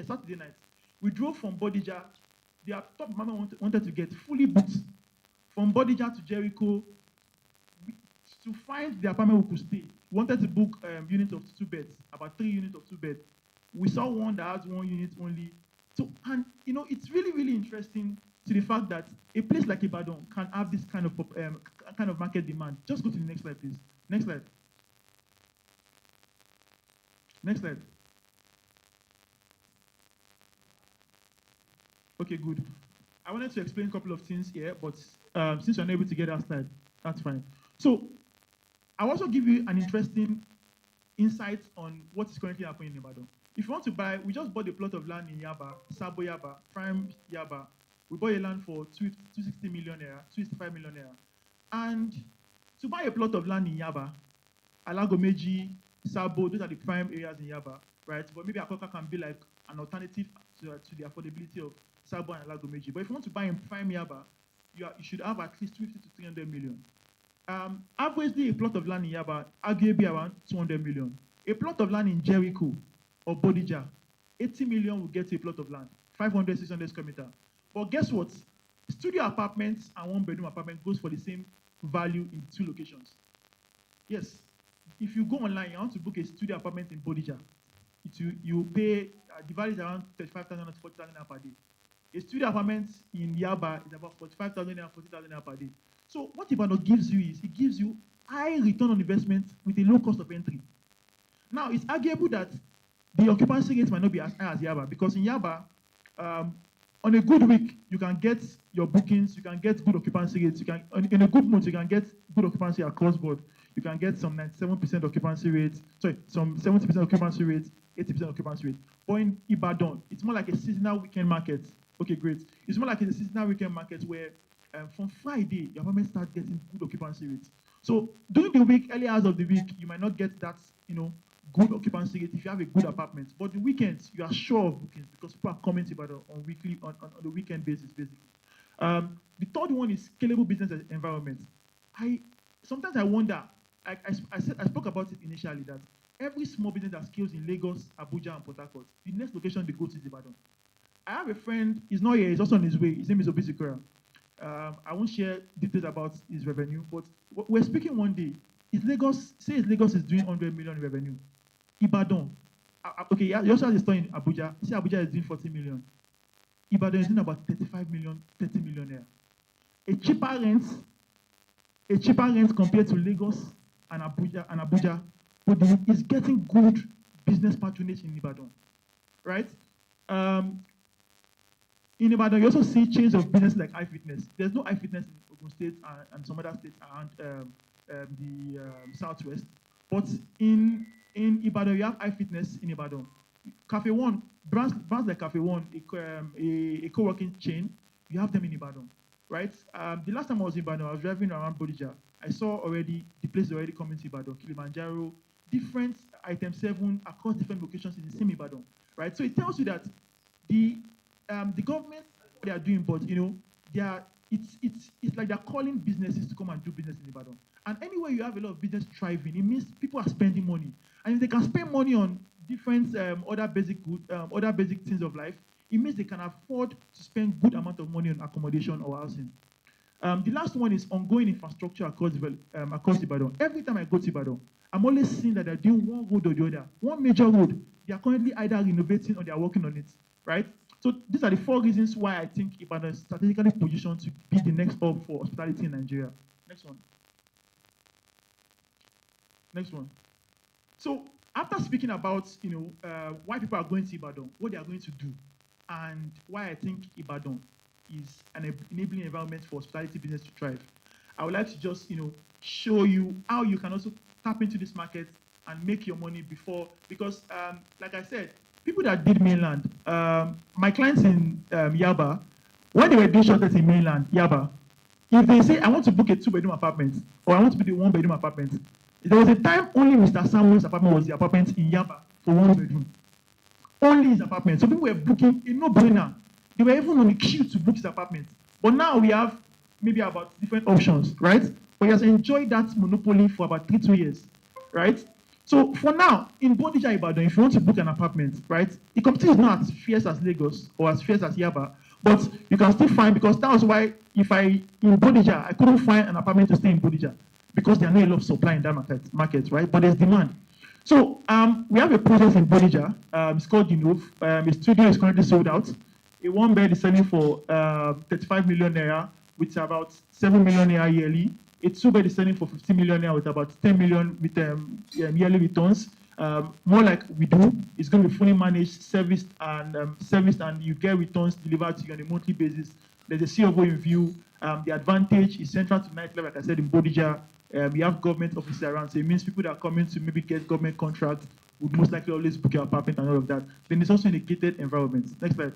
Saturday night. We drove from Bodija. The top apartment wanted to get fully booked from Bodija to Jericho. To find the apartment we could stay, we wanted to book units of 2 beds, about 3 units of 2 beds. We saw one that has 1 unit only. So, and it's really, really interesting to the fact that a place like Ibadan can have this kind of market demand. Just go to the next slide, please. Next slide. Next slide. Okay, good. I wanted to explain a couple of things here, but since you're not able to get that slide, that's fine. So, I'll also give you an interesting insight on what is currently happening in Ibadan. If you want to buy, we just bought a plot of land in Yaba, Sabo Yaba, Prime Yaba. We bought a land for 260 million naira, 265 million naira. And to buy a plot of land in Yaba, Alagomeji, Sabo, those are the prime areas in Yaba, right? But maybe Akoka can be like an alternative to the affordability of Sabo and Alagomeji. But if you want to buy in prime Yaba, you should have at least 250 to 300 million. Averagely, a plot of land in Yaba, arguably around 200 million. A plot of land in Jericho or Bodija, 80 million will get a plot of land, 500, 600 square meter. But guess what? Studio apartments and 1-bedroom apartment goes for the same value in 2 locations. Yes, if you go online, you want to book a studio apartment in Bodija, you pay, the value is around 35,000 to 40,000 per day. A studio apartment in Yaba is about 45,000 and 40,000 per day. So what Ibadan gives you is it gives you high return on investment with a low cost of entry. Now, it's arguable that the occupancy rate might not be as high as Yaba, because in Yaba, on a good week, you can get your bookings, you can get good occupancy rates, in a good month, you can get good occupancy across board. You can get some 97% occupancy rate, some 70% occupancy rate, 80% occupancy rate. But in Ibadan, it's more like a seasonal weekend market. Okay, great. It's more like a seasonal weekend market where from Friday, your apartment starts getting good occupancy rates. So during the week, early hours of the week, you might not get that, good occupancy rate if you have a good apartment. But the weekends, you are sure of bookings because people are coming to Ibadan on the weekend basis, basically. The third one is scalable business environment. Sometimes I wonder, I spoke about it initially, that every small business that scales in Lagos, Abuja, and Port Harcourt, the next location they go to is Ibadan. I have a friend, he's not here, he's also on his way. His name is Obisikura. I won't share details about his revenue, but we're speaking one day. Lagos is doing 100 million in revenue. Ibadan, okay, you also have a store in Abuja. See, Abuja is doing 40 million. Ibadan is doing about 35 million, 30 million there. A cheaper rent compared to Lagos and Abuja, but it's getting good business patronage in Ibadan, right? In Ibadan, you also see chains of business like iFitness. There's no iFitness in Ogun State and some other states around the southwest. But in Ibadan, you have iFitness in Ibadan. Cafe One, brands like Cafe One, a co-working chain, you have them in Ibadan, right? The last time I was in Ibadan, I was driving around Bodija. I saw already, the place is already coming to Ibadan, Kilimanjaro, different item 7 across different locations in the same Ibadan, right? So it tells you that the government, what they are doing, but it's like they're calling businesses to come and do business in Ibadan. And anywhere you have a lot of business thriving, it means people are spending money. And if they can spend money on different other basic things of life, it means they can afford to spend good amount of money on accommodation or housing. The last one is ongoing infrastructure across Ibadan. Every time I go to Ibadan, I'm always seeing that they're doing one road or the other. One major road, they are currently either renovating or they are working on it, right? So these are the 4 reasons why I think Ibadan is strategically positioned to be the next hub for hospitality in Nigeria. Next one. Next one. So after speaking about why people are going to Ibadan, what they are going to do, and why I think Ibadan is an enabling environment for hospitality business to thrive, I would like to just show you how you can also tap into this market and make your money because like I said, people that did mainland, my clients in Yaba, when they were doing shortlets in mainland, Yaba, if they say, I want to book a 2-bedroom apartment, or I want to book a 1-bedroom apartment, there was a time only Mr. Samuel's apartment was the apartment in Yaba for 1 bedroom. Only his apartment. So people were booking a no-brainer. They were even on the queue to book his apartment. But now we have maybe about different options, right? But he has enjoyed that monopoly for about 2 years, right? So for now, in Bodija, Ibadan, if you want to book an apartment, right, the competition is not as fierce as Lagos or as fierce as Yaba, but you can still find, because that was why in Bodija, I couldn't find an apartment to stay in Bodija, because there are not a lot of supply in that market, right? But there's demand. So we have a project in Bodija. It's called Innov. The studio is currently sold out. A 1-bed is selling for 35 million naira with about 7 million naira yearly. A 2-bed is selling for 50 million naira with about 10 million with yearly returns. More like we do. It's going to be fully managed, serviced, and you get returns delivered to you on a monthly basis. There's a CFO in view. The advantage is central to nightlife, like I said, in Bodija. We have government offices around, so it means people that are coming to maybe get government contracts would most likely always book your apartment and all of that. Then it's also in a gated environment. Next slide.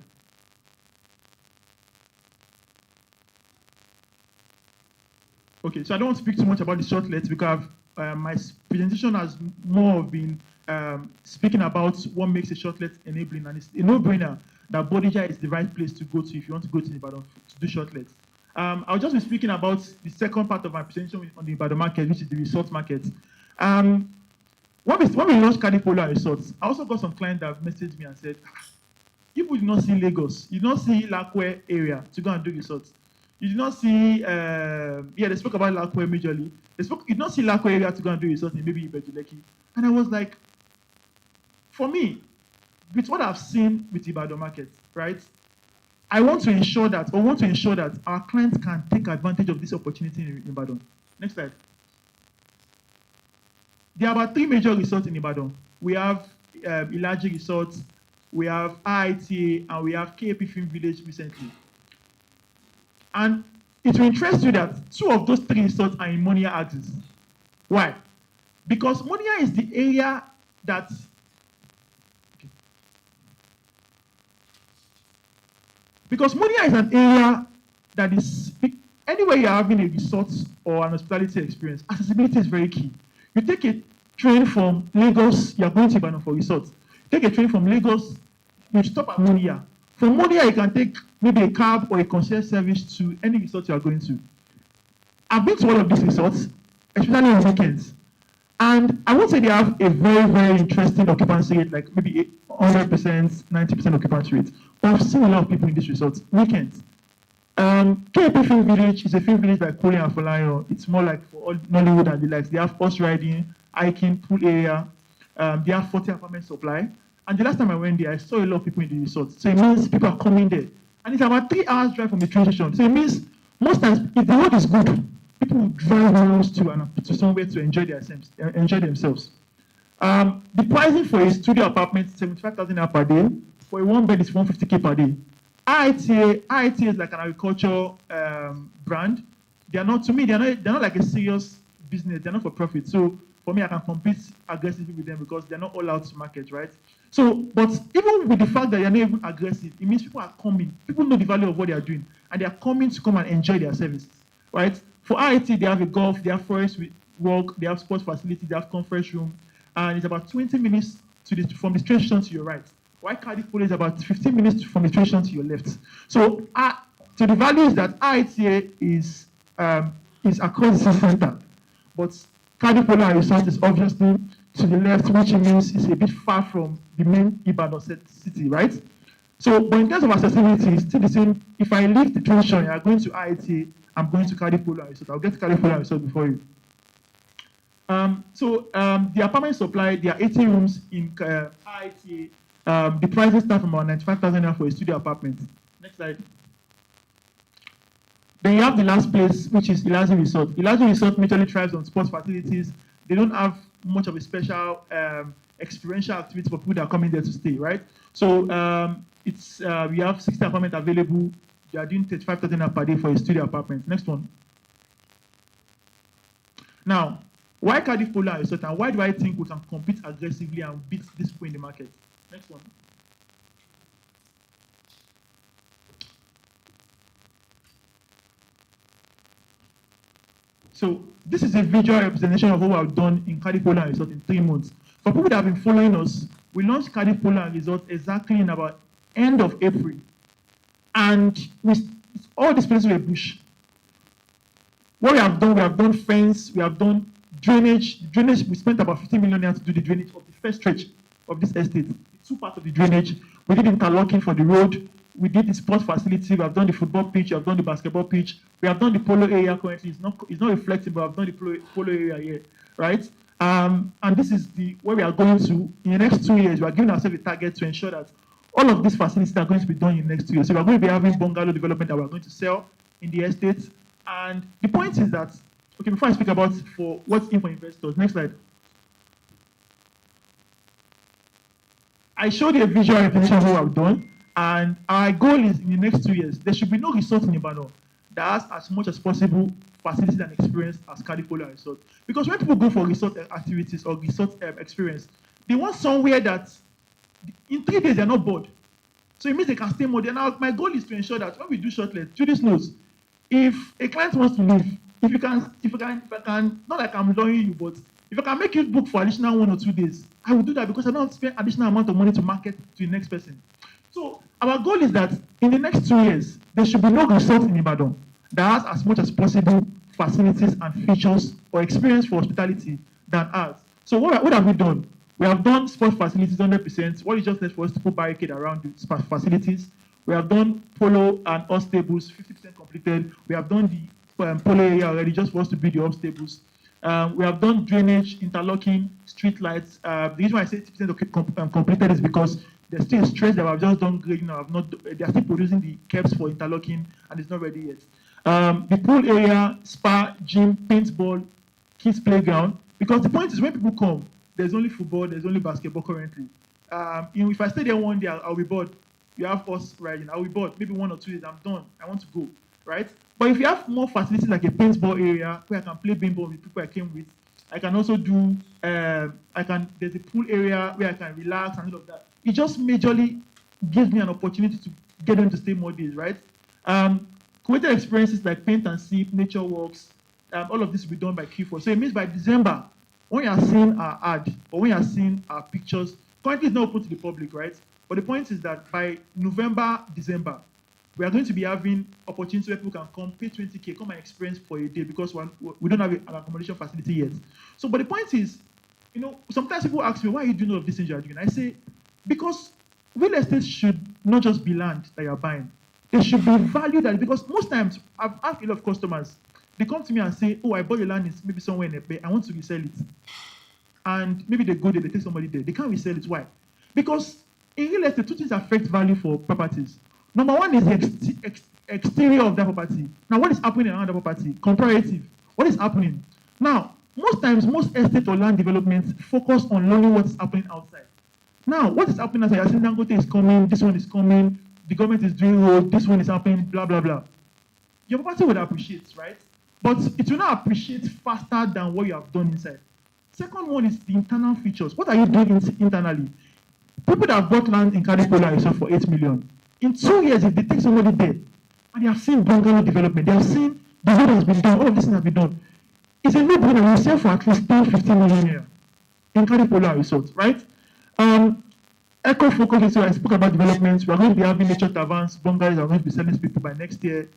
Okay, so I don't want to speak too much about the shortlets because my presentation has more been speaking about what makes a shortlet enabling, and it's a no-brainer that Bodija is the right place to go to if you want to go to Ibadan to do shortlets. I'll just be speaking about the second part of my presentation on the Ibadan market, which is the resort market. When we launched Kadipolo Resorts, I also got some clients that messaged me and said, people did not see Lagos, you did not see Lakwe area to go and do resorts. You did not see, they spoke about Lakwe majorly. You did not see Lakwe area to go and do resorts in maybe Ibejuleki. And I was like, for me, with what I've seen with Ibadan market, right? I want to ensure that, or want to ensure that our clients can take advantage of this opportunity in Ibadan. Next slide. There are about 3 major resorts in Ibadan. We have Ilaji Resorts, we have IITA, and we have KAP Film Village recently. And it will interest you that 2 of those 3 resorts are in Monia axis. Why? Because Monia is the area that Because Monia is an area that is, anywhere you're having a resort or an hospitality experience, accessibility is very key. You take a train from Lagos, you're going to Ibadan for resort. Take a train from Lagos, you stop at Monia. From Monia, you can take maybe a cab or a concierge service to any resort you are going to. I've been to all of these resorts, especially on weekends. And I would say they have a very, very interesting occupancy rate, like maybe 100%, 90% occupancy rate. But I've seen a lot of people in these resorts, weekends. KP Film Village is a film village by Kole and Folayo. It's more like for all Nollywood and the likes. They have horse riding, hiking, pool area. They have 40 apartment supply. And the last time I went there, I saw a lot of people in the resort. So it means people are coming there. And it's about 3 hours drive from the train station. So it means most times, if the road is good, people will drive miles to somewhere to enjoy themselves. The pricing for a studio apartment is 75,000 naira per day. For a 1 bed, it's 150K per day. IITA is like an agriculture brand. They're not like a serious business. They're not for profit. So for me, I can compete aggressively with them because they're not all out to market, right? So, but even with the fact that they're not even aggressive, it means people are coming. People know the value of what they are doing, and they are coming to come and enjoy their services, right? For IIT, they have a golf, they have forest walk, they have sports facility, they have conference room, and it's about 20 minutes from the train station to your right. While Cardiff Polo is about 15 minutes from the train station to your left. So the value is that IITA is across the center, but Cardiff Polo Resort is obviously to the left, which means it's a bit far from the main Ibadan city, right? So, but in terms of accessibility, it's still the same. If I leave the train station, I'm going to IITA, I'm going to Cardiff Polo Resort. I'll get to Cardiff Polo Resort before you. The apartment supply, there are 80 rooms in IITA. The prices start from about 95,000 naira for a studio apartment. Next slide. Then you have the last place, which is Ilaji Resort. Ilaji Resort majorly thrives on sports facilities. They don't have much of a special experiential activity for people that are coming there to stay, right? So we have 60 apartments available. They are doing 35,000 per day for a studio apartment. Next one. Now, why Cardiff Polo Resort, and why do I think we can compete aggressively and beat this people in the market? Next one. So this is a visual representation of what we have done in Cardiff Polo Resort in 3 months. For people that have been following us, we launched Cardiff Polo Resort exactly in about end of April. And all these places were bush. What we have done fence, we have done drainage. Drainage, we spent about 15 million to do the drainage of the first stretch of this estate. The 2 parts of the drainage. We did interlocking for the road. We did the sports facility. We have done the football pitch. We have done the basketball pitch. We have done the polo area currently. It's not reflecting, but I've done the polo area here, right? And this is where we are going to in the next 2 years. We are giving ourselves a target to ensure that all of these facilities are going to be done in the next 2 years. So we are going to be having bungalow development that we are going to sell in the estate. And the point is that, okay, before I speak about for what's in for investors, next slide. I showed you a visual representation of what I've done, and our goal is in the next 2 years, there should be no resort in Ibadan that has as much as possible facilities and experience as Cardiff Polo Resort. Because when people go for resort activities or resort experience, they want somewhere that in 3 days they're not bored. So it means they can stay more. Now, my goal is to ensure that when we do shortlist, Judy's knows, if a client wants to leave, if I can, not like I'm luring you, but if I can make you book for additional 1 or 2 days, I will do that because I don't spend additional amount of money to market to the next person. So our goal is that in the next 2 years, there should be no resort in Ibadan that has as much as possible facilities and features or experience for hospitality than ours. So what have we done? We have done sports facilities 100%. What is just left for us to put barricade around the facilities? We have done polo and horse stables, 50% completed. We have done the polo area already, just for us to build the horse stables. We have done drainage, interlocking, street lights. The reason why I say 50% completed is because There's still a stretch that I've just done grading. I've not. They're still producing the caps for interlocking, and it's not ready yet. The pool area, spa, gym, paintball, kids playground. Because the point is, when people come, there's only football, there's only basketball currently. If I stay there one day, I'll be bored. You have us riding, I'll be bored. Maybe 1 or 2 days, I'm done. I want to go, right? But if you have more facilities like a paintball area where I can play paintball with people I came with, I can also do. There's a pool area where I can relax and all of that. It just majorly gives me an opportunity to get them to stay more days, right? Created experiences like paint and sip, nature walks, all of this will be done by Q4. So it means by December, when you are seeing our ad or when you are seeing our pictures, currently it's not open to the public, right? But the point is that by November, December, we are going to be having opportunities where people can come, pay 20K, come and experience for a day because we don't have an accommodation facility yet. So, but the point is, sometimes people ask me, why are you doing all of these things you're doing? I say, because real estate should not just be land that you're buying. It should be valued at, because most times I've a lot of customers, they come to me and say, oh, I bought your land maybe somewhere in Epe, I want to resell it. And maybe they go there, they take somebody there. They can't resell it. Why? Because in real estate, 2 things affect value for properties. Number one is the exterior of that property. Now, what is happening around the property? Comparative. What is happening? Now, most times, most estate or land developments focus on learning what is happening outside. Now, what is happening outside? You're saying Dangote is coming, this one is coming, the government is doing road, this one is happening, blah, blah, blah. Your property would appreciate, right? But it will not appreciate faster than what you have done inside. Second one is the internal features. What are you doing internally? People that have bought land in Cadipola yourself for 8 million. In 2 years, if they take somebody there, and they have seen bungalow development, they have seen the road has been done, all of this thing has been done. It's a no-brainer. You sell for at least 10, 15 million here in Cadipola Resort, right? Eco Focus, so I spoke about developments. We are going to be having nature taverns, bungalows are going to be selling to people by next year.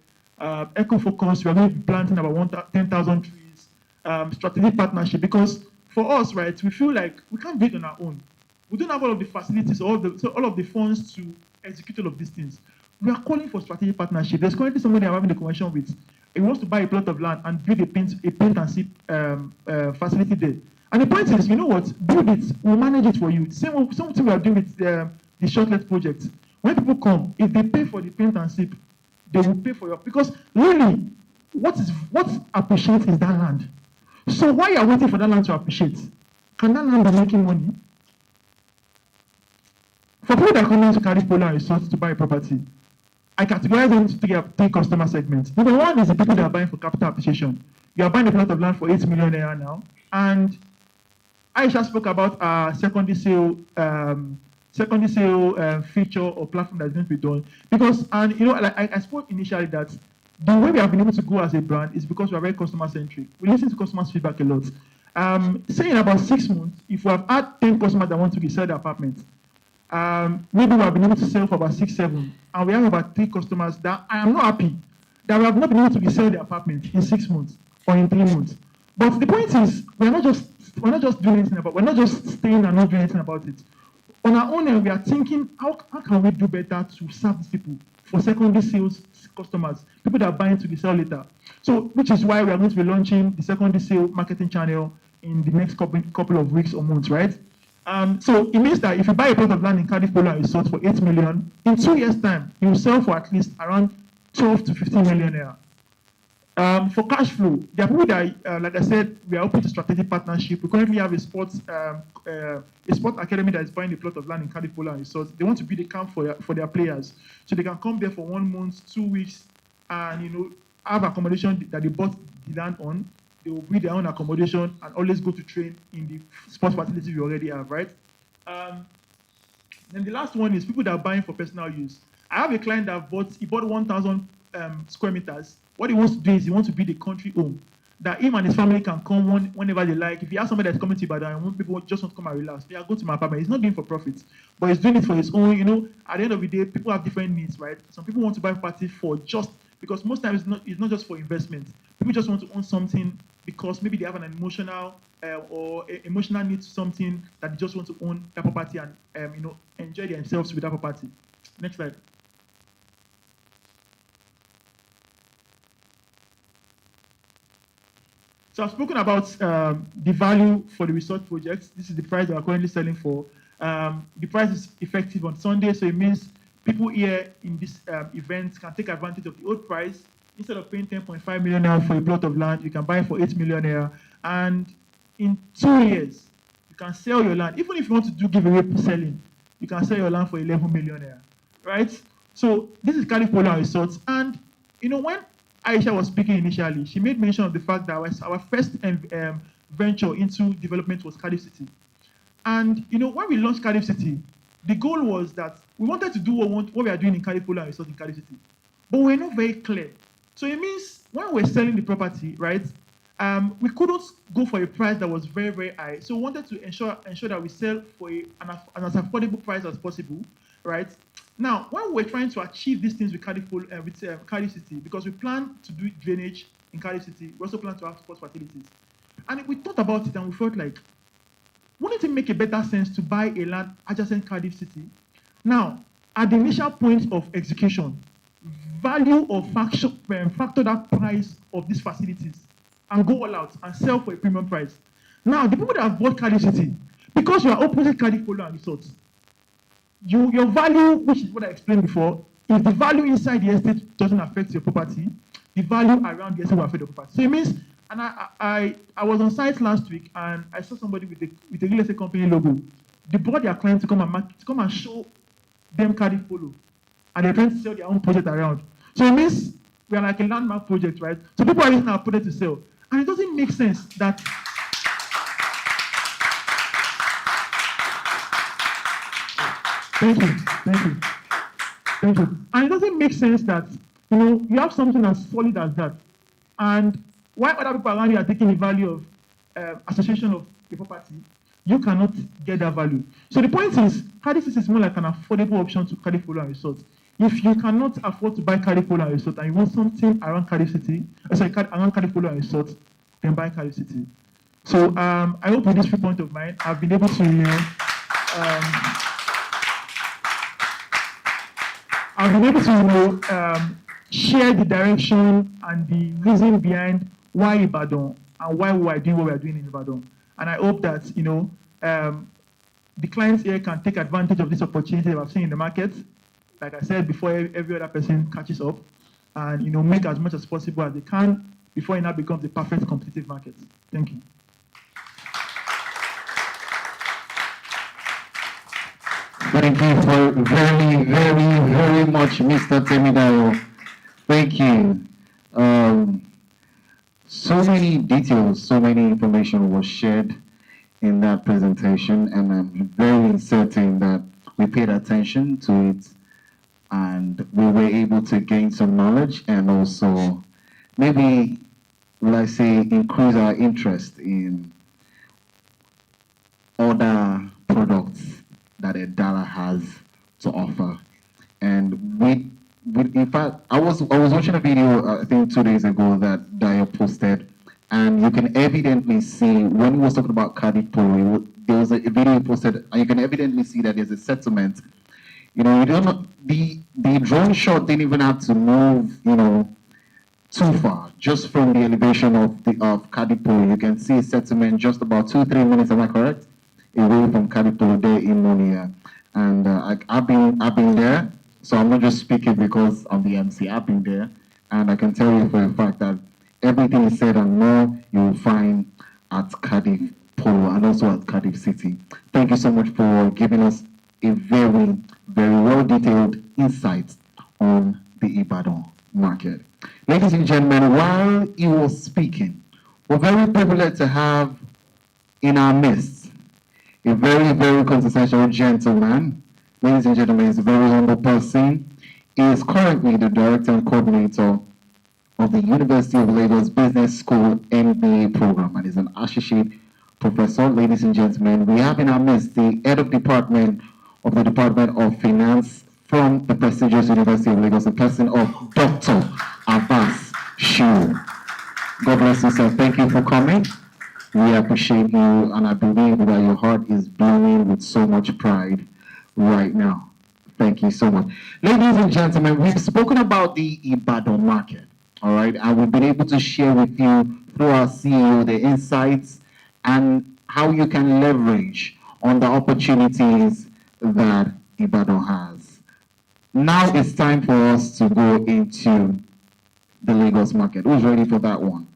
Eco Focus, we are going to be planting about 10,000 trees. Strategic partnership, because for us, right, we feel like we can't do it on our own. We don't have all of the facilities, all of the funds to execute all of these things. We are calling for strategic partnership. There's currently somebody I'm having a conversation with. He wants to buy a plot of land and build a paint and sip facility there. And the point is, you know what? Build it. We'll manage it for you. Something we are doing with the Shortlet project. When people come, if they pay for the paint and sip, they will pay for your. Because really, what appreciates is that land. So while you're waiting for that land to appreciate, can that land be making money? For people that are coming to Cadipola Resort to buy a property, I categorize them into 3 customer segments. Number one is the people that are buying for capital appreciation. You are buying a plot of land for 8 million naira now, and Aisha spoke about our secondary sale feature or platform that's going to be done. Because, and like I spoke initially that the way we have been able to grow as a brand is because we are very customer centric. We listen to customers' feedback a lot. Say in about 6 months, if we have had 10 customers that want to resell the apartment, maybe we have been able to sell for about 6, 7, and we have about 3 customers that I am not happy that we have not been able to resell the apartment in 6 months or in 3 months. But the point is, we're not just doing anything about. We're not just staying and not doing anything about it. On our own end, we are thinking, how can we do better to serve these people for secondary sales customers, people that are buying to resell later. So, which is why we are going to be launching the secondary sale marketing channel in the next couple of weeks or months, right? So it means that if you buy a plot of land in Cardiff Polo and it's sold for 8 million, in 2 years' time, you will sell for at least around 12 to 15 million naira. For cash flow, there are people that, like I said, we are open to strategic partnership. We currently have a sports academy that is buying a plot of land in Cardiff Polo and Resort. They want to build a camp for their players, so they can come there for 1 month, 2 weeks, and have accommodation that they bought the land on. They will build their own accommodation and always go to train in the sports facilities we already have, right? Then the last one is people that are buying for personal use. I have a client that bought 1,000 square meters. What he wants to do is he wants to build a country home that him and his family can come whenever they like. If he has somebody that's coming to Ibadan and people just want to come and relax, they are go to my apartment. He's not doing it for profit, but he's doing it for his own. At the end of the day, people have different needs, right? Some people want to buy property for just because most times it's not just for investment. People just want to own something because maybe they have an emotional emotional need to something that they just want to own that property and enjoy themselves with that property. Next slide. So I've spoken about the value for the resort projects. This is the price that we're currently selling for. The price is effective on Sunday, so it means people here in this event can take advantage of the old price. Instead of paying 10.5 million naira for a plot of land, you can buy it for 8 million naira. And in 2 years, you can sell your land. Even if you want to do giveaway selling, you can sell your land for 11 million naira, right? So this is Cardiff Polo and Resorts. And when Aisha was speaking initially, she made mention of the fact that our first venture into development was Cardiff City. And when we launched Cardiff City, the goal was that we wanted to do what we are doing in Cardiff Polo and Resort in Cardiff City, but we're not very clear. So it means when we're selling the property, right, we couldn't go for a price that was very, very high. So we wanted to ensure that we sell for an as affordable price as possible, right? Now, when we're trying to achieve these things with Cardiff City, because we plan to do drainage in Cardiff City, we also plan to have sports facilities. And we thought about it and we felt like, wouldn't it make a better sense to buy a land adjacent Cardiff City? Now, at the initial point of execution, value or factor that price of these facilities and go all out and sell for a premium price. Now, the people that have bought Cardiff City, because you are opposite Cardiff Polo and Resorts, your value, which is what I explained before, if the value inside the estate doesn't affect your property, the value around the estate will affect your property. So it means, and I was on site last week and I saw somebody with a real estate company logo. They brought their clients to come and show them Cardiff Polo, and they're trying to sell their own project around. So it means we are like a landmark project, right? So people are using our project to sell, and it doesn't make sense that. Thank you. And it doesn't make sense that you have something as solid as that, and while other people around you are taking the value of association of the property, you cannot get that value. So the point is, Cardiff City is more like an affordable option to Cardiff Polo and Resort. If you cannot afford to buy Cardiff Polo and Resort and you want something around Cardiff City, around Cardiff Polo and Resort, then buy Cardiff City. So I hope with this viewpoint of mine, I've been able to, share the direction and the reason behind why Ibadan and why we are doing what we are doing in Ibadan. And I hope that the clients here can take advantage of this opportunity that I've seen in the market. Like I said before, every other person catches up, and make as much as possible as they can before it now becomes a perfect competitive market. Thank you. Thank you for very, very, very much, Mr. Temidayo. Thank you. So many details, so many information was shared in that presentation, and I'm very certain that we paid attention to it and we were able to gain some knowledge and also maybe, let's say, increase our interest in other products that a dollar has to offer. And in fact, I was watching a video, I think 2 days ago, that Dayo posted, and you can evidently see, when he was talking about Cardiff Polo, there was a video he posted, and you can evidently see that there's a settlement. You don't know, the drone shot didn't even have to move, too far. Just from the elevation of Cardiff Polo, you can see a settlement just about 2-3 minutes, am I correct? Away from Cardiff Polo there in Monia. And I've been there, so I'm not just speaking because I'm the MC. I've been there, and I can tell you for a fact that everything is said and more you will find at Cardiff Polo and also at Cardiff City. Thank you so much for giving us a very, very well-detailed insight on the Ibadan market. Ladies and gentlemen, while he was speaking, we're very privileged to have in our midst a very, very quintessential gentleman. Ladies and gentlemen, he's a very humble person. He is currently the director and coordinator of the University of Lagos Business School MBA program and is an associate professor. Ladies and gentlemen, we have in our midst the head of department of the Department of Finance from the prestigious University of Lagos, the person of Dr. Abbas Shu. God bless you, sir. Thank you for coming. We appreciate you, and I believe that your heart is beaming with so much pride right now. Thank you so much. Ladies and gentlemen, we've spoken about the Ibadan market, all right? And we've been able to share with you through our CEO the insights and how you can leverage on the opportunities that Ibadan has. Now it's time for us to go into the Lagos market. Who's ready for that one?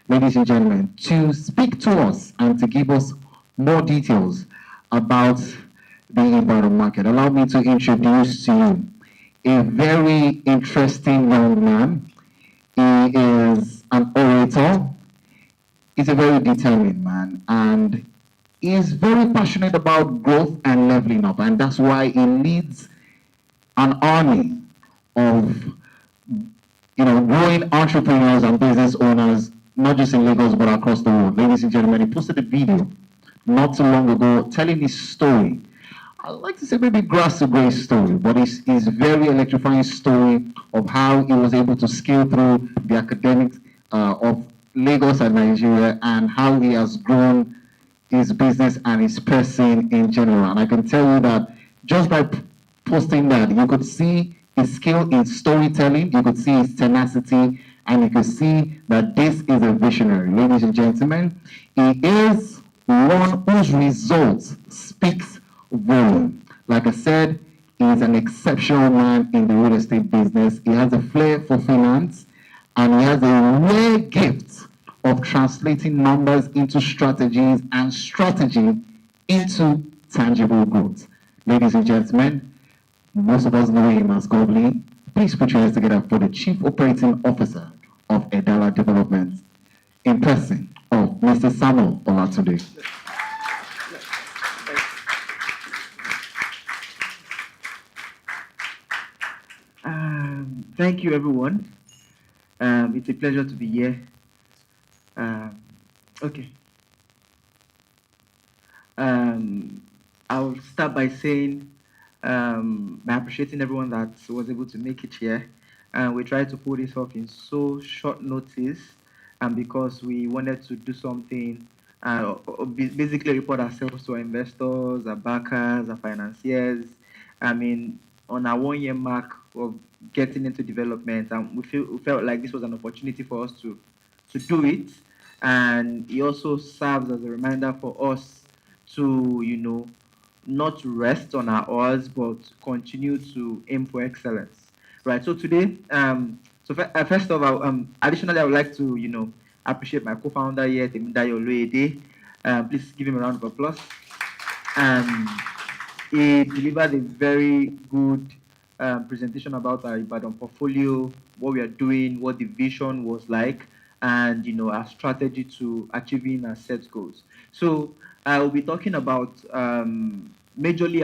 Ladies and gentlemen, to speak to us and to give us more details about the Ibadan market, allow me to introduce to you a very interesting young man. He is an orator. He's a very determined man, and he is very passionate about growth and leveling up, and that's why he leads an army of growing entrepreneurs and business owners, not just in Lagos but across the world. Ladies and gentlemen, he posted a video not too long ago telling his story. I'd like to say maybe grass to grace story, but it's very electrifying story of how he was able to scale through the academics of Lagos and Nigeria, and how he has grown his business and his person in general. And I can tell you that just by posting that, you could see his skill in storytelling, you could see his tenacity, and you could see that this is a visionary. Ladies and gentlemen, he is one whose results speaks volume. Like I said, he is an exceptional man in the real estate business. He has a flair for finance, and he has a rare gift of translating numbers into strategies and strategy into tangible growth. Ladies and gentlemen, most of us know him as Goblin. Please put your hands together for the Chief Operating Officer of Edala Development, in person of Mr. Samuel Olatunde. Thank you, everyone. It's a pleasure to be here. Okay. I'll start by saying, by appreciating everyone that was able to make it here. We tried to pull this off in so short notice, and because we wanted to do something, basically report ourselves to our investors, our backers, our financiers. I mean, on our 1 year mark of getting into development, and we felt like this was an opportunity for us to do it. And it also serves as a reminder for us to, not rest on our oars, but continue to aim for excellence. Right. So today, first of all, additionally, I would like to, appreciate my co-founder here, Temidayo Oluede. Please give him a round of applause. He delivered a very good presentation about our Ibadan portfolio, what we are doing, what the vision was like, and our strategy to achieving our set goals. So I will be talking about majorly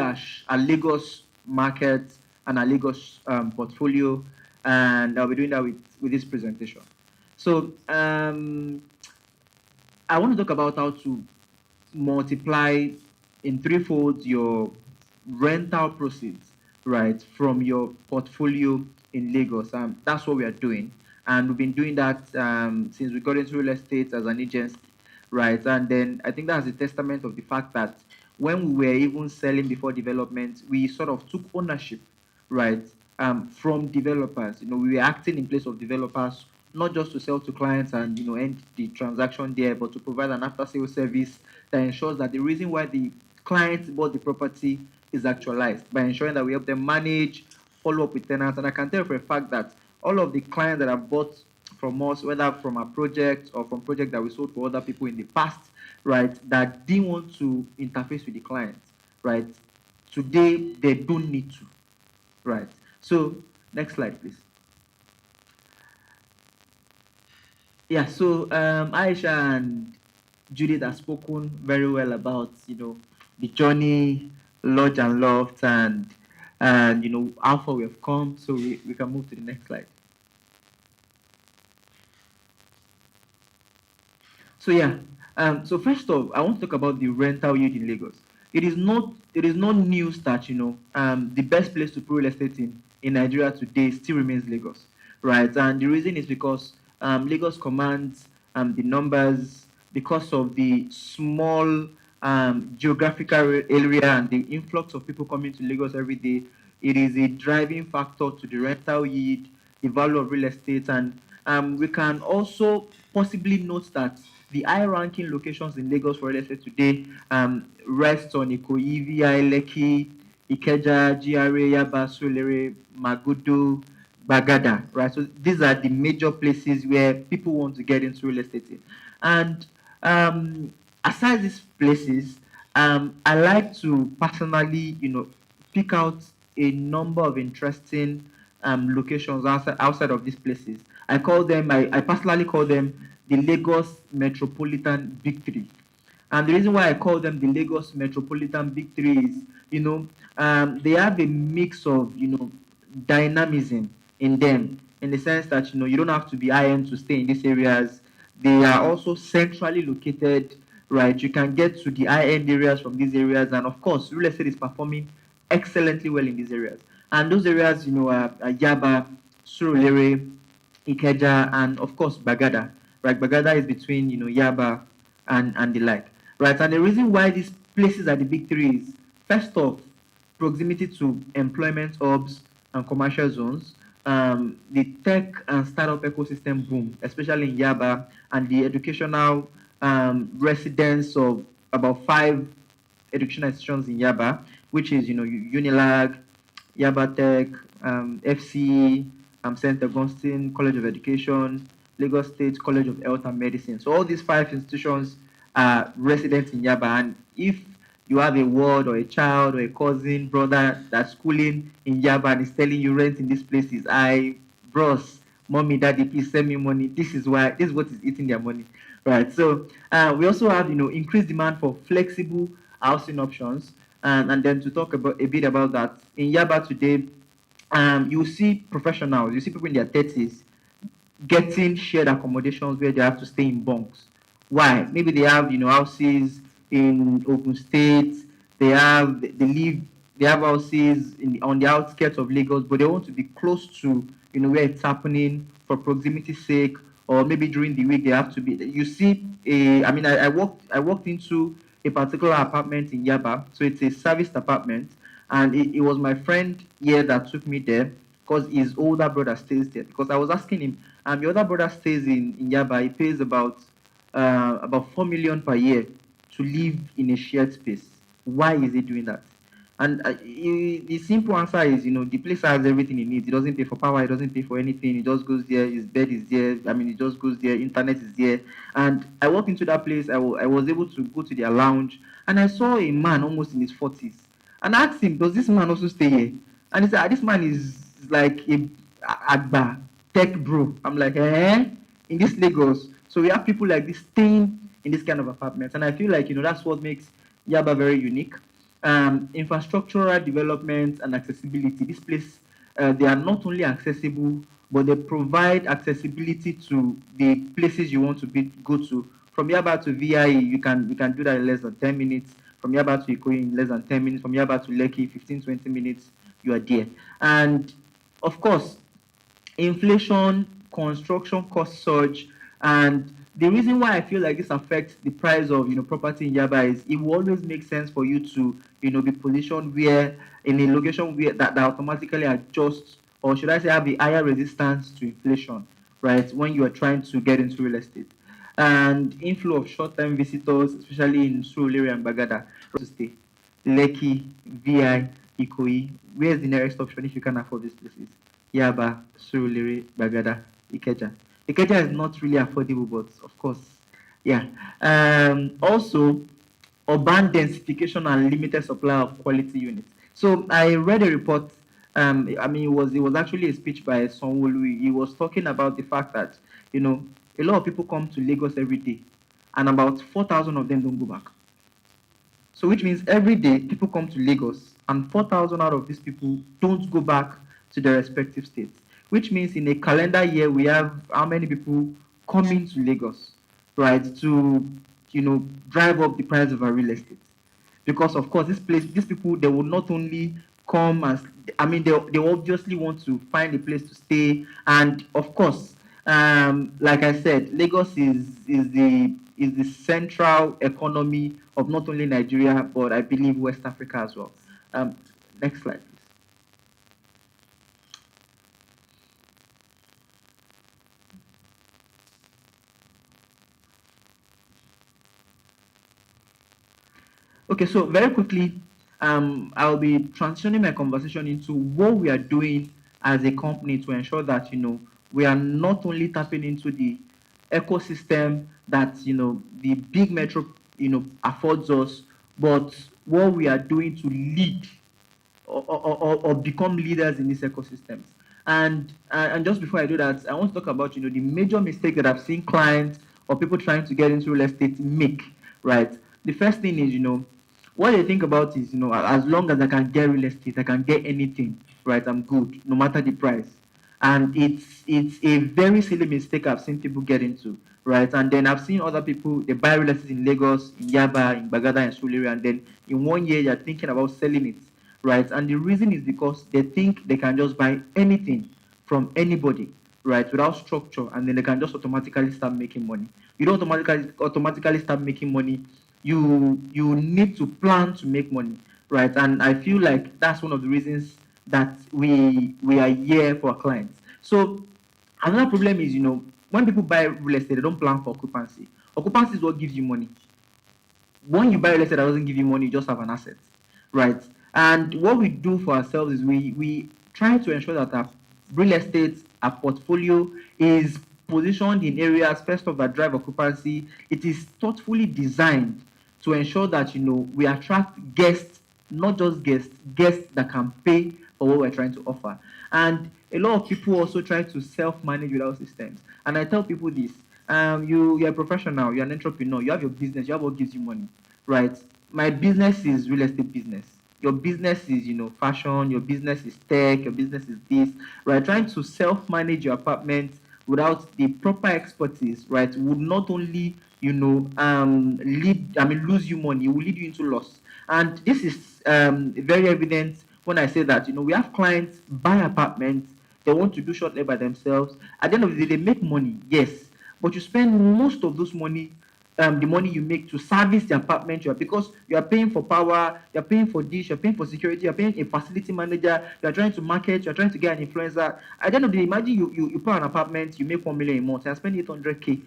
our Lagos market and our Lagos portfolio, and I'll be doing that with this presentation. So I want to talk about how to multiply in threefold your rental proceeds, right, from your portfolio in Lagos. That's what we are doing. And we've been doing that since we got into real estate as an agency, right? And then I think that's a testament of the fact that when we were even selling before development, we sort of took ownership, right, from developers. We were acting in place of developers, not just to sell to clients and end the transaction there, but to provide an after-sales service that ensures that the reason why the clients bought the property is actualized, by ensuring that we help them manage, follow up with tenants. And I can tell for a fact that all of the clients that have bought from us, whether from a project or from project that we sold for other people in the past, right, that didn't want to interface with the client, right, today they don't need to, right. So next slide, please. Yeah, so Aisha and Judith have spoken very well about, the journey, Lodge and Loft, and how far we have come. So we can move to the next slide. So yeah, so first off, I want to talk about the rental yield in Lagos. It is not news that the best place to put real estate in Nigeria today still remains Lagos, right? And the reason is because Lagos commands the numbers because of the small geographical area and the influx of people coming to Lagos every day. It is a driving factor to the rental yield, the value of real estate, and we can also possibly note that the high-ranking locations in Lagos for real estate today rest on Ikoyi, VI, Lekki, Ikeja, GRA, Yaba, Surulere, Magodo, Bagada, right? So these are the major places where people want to get into real estate in. And aside these places, I like to personally, pick out a number of interesting locations outside of these places. I personally call them the Lagos Metropolitan Big Three. And the reason why I call them the Lagos Metropolitan Big Three is, they have a mix of, dynamism in them, in the sense that, you don't have to be high-end to stay in these areas. They are also centrally located, right? You can get to the high-end areas from these areas. And of course, real estate is performing excellently well in these areas. And those areas, are Yaba, Surulere, Ikeja, and of course Bagada. Right, Bagada is between Yaba and the like. Right, and the reason why these places are the big three is, first off, proximity to employment hubs and commercial zones. The tech and startup ecosystem boom, especially in Yaba, and the educational residence of about 5 educational institutions in Yaba, which is Unilag, Yaba Tech, FCE, St. Augustine College of Education, Lagos State College of Health and Medicine. So all these 5 institutions are resident in Yaba. And if you have a ward or a child or a cousin, brother that's schooling in Yaba and is telling you rent in these places, bros, mommy, daddy, please send me money. This is what is eating their money, right? So we also have increased demand for flexible housing options, and then to talk about a bit about that in Yaba today, you see professionals, you see people in their 30s getting shared accommodations where they have to stay in bunks. Why? Maybe they have houses in Ogun State. They have houses on the outskirts of Lagos, but they want to be close to where it's happening for proximity's sake, or maybe during the week they have to be. You see, I walked into a particular apartment in Yaba, so it's a serviced apartment, and it was my friend here that took me there because his older brother stays there. Because I was asking him, your other brother stays in Yaba. He pays about 4 million per year to live in a shared space. Why is he doing that? And the simple answer is, the place has everything he needs. He doesn't pay for power. He doesn't pay for anything. He just goes there. His bed is there. He just goes there. Internet is there. And I walked into that place. I was able to go to their lounge, and I saw a man almost in his 40s. And I asked him, does this man also stay here? And he said, this man is like a Agba tech bro. I'm like, in this Lagos. So we have people like this staying in this kind of apartments. And I feel like, that's what makes Yaba very unique. Infrastructural development and accessibility. This place, they are not only accessible, but they provide accessibility to the places you want to go to. From Yaba to VIE, you can do that in less than 10 minutes. From Yaba to Ikoyi in less than 10 minutes. From Yaba to Lekki, 15, 20 minutes, you are there. And of course, inflation, construction cost surge, and the reason why I feel like this affects the price of property in Yaba is it will always make sense for you to be positioned where in a location where that automatically adjusts, or should I say have a higher resistance to inflation, right? When you are trying to get into real estate, and inflow of short-term visitors, especially in Surulere and Bagada, to stay. Lekki, VI, Ikoyi. Where's the nearest option if you can afford these places? Yaba, Surulere, Bagada, Ikeja. Ikeja is not really affordable, but of course, yeah. Also, urban densification and limited supply of quality units. So I read a report. It was actually a speech by Sonwolu. He was talking about the fact that a lot of people come to Lagos every day, and about 4,000 of them don't go back. So which means every day people come to Lagos, and 4,000 out of these people don't go back to their respective states. Which means in a calendar year, we have how many people coming to Lagos, right, to drive up the price of our real estate. Because of course, these people, they will not only come as, they obviously want to find a place to stay, and of course, like I said, Lagos is the central economy of not only Nigeria, but I believe West Africa as well. Next slide, please. Okay, so very quickly, I'll be transitioning my conversation into what we are doing as a company to ensure that we are not only tapping into the ecosystem that the big metro affords us, but what we are doing to lead or become leaders in these ecosystems. And just before I do that, I want to talk about the major mistake that I've seen clients or people trying to get into real estate make. Right. The first thing is what they think about is as long as I can get real estate, I can get anything. Right. I'm good, no matter the price. And it's a very silly mistake I've seen people get into, right? And then I've seen other people, they buy real estate in Lagos, in Yaba, in Bagada, and Suliri, and then in 1 year you're thinking about selling it, right? And the reason is because they think they can just buy anything from anybody, right, without structure, and then they can just automatically start making money. You don't automatically start making money. You need to plan to make money, right? And I feel like that's one of the reasons that we are here for our clients. So another problem is when people buy real estate, they don't plan for occupancy. Occupancy is what gives you money. When you buy real estate that doesn't give you money, you just have an asset, right? And what we do for ourselves is we try to ensure that our real estate, our portfolio is positioned in areas first of that drive occupancy. It is thoughtfully designed to ensure that we attract guests, not just guests that can pay for what we're trying to offer. And a lot of people also try to self-manage without systems. And I tell people this: you're a professional, you're an entrepreneur, you have your business, you have what gives you money, right? My business is real estate business. Your business is fashion, your business is tech, your business is this, right? Trying to self-manage your apartment without the proper expertise, right, would not only lose you money, it will lead you into loss. And this is very evident when I say that we have clients buy apartments, they want to do short labor by themselves. At the end of the day, they make money, yes, but you spend most of those money, the money you make, to service the apartment because you are paying for power, you're paying for dish, you're paying for security, you're paying a facility manager, you're trying to market, you're trying to get an influencer. At the end of the day, imagine you put an apartment, you make 1 million a month, and spend 800K,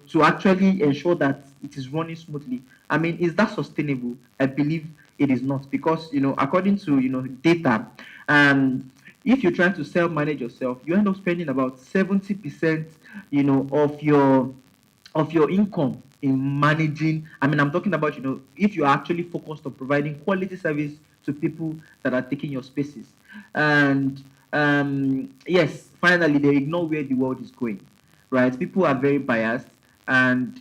to actually ensure that it is running smoothly. I mean, is that sustainable? I believe it is not, because according to data, if you're trying to self-manage yourself, you end up spending about 70% of your income in managing. I mean, I'm talking about if you're actually focused on providing quality service to people that are taking your spaces. And yes, finally, they ignore where the world is going, right? People are very biased, and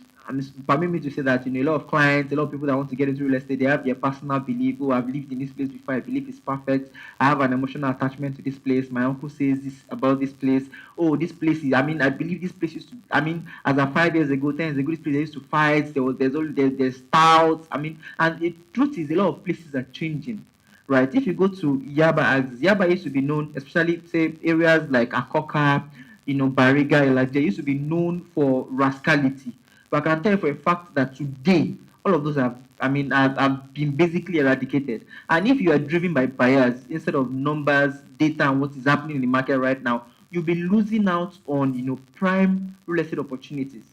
permit me to say that a lot of clients, a lot of people that want to get into real estate, they have their personal belief. Oh, I've lived in this place before, I believe it's perfect, I have an emotional attachment to this place, my uncle says this about this place. Oh, this place is, I mean, I believe this place used to, I mean, as of 5 years ago, 10 years ago, this place they used to fight, there's stouts, I mean, and the truth is a lot of places are changing, right? If you go to Yaba axis, Yaba used to be known, especially say areas like Akoka, Bariga, like they used to be known for rascality. But I can tell you for a fact that today, all of those have been basically eradicated. And if you are driven by bias instead of numbers, data, and what is happening in the market right now, you'll be losing out on prime real estate opportunities.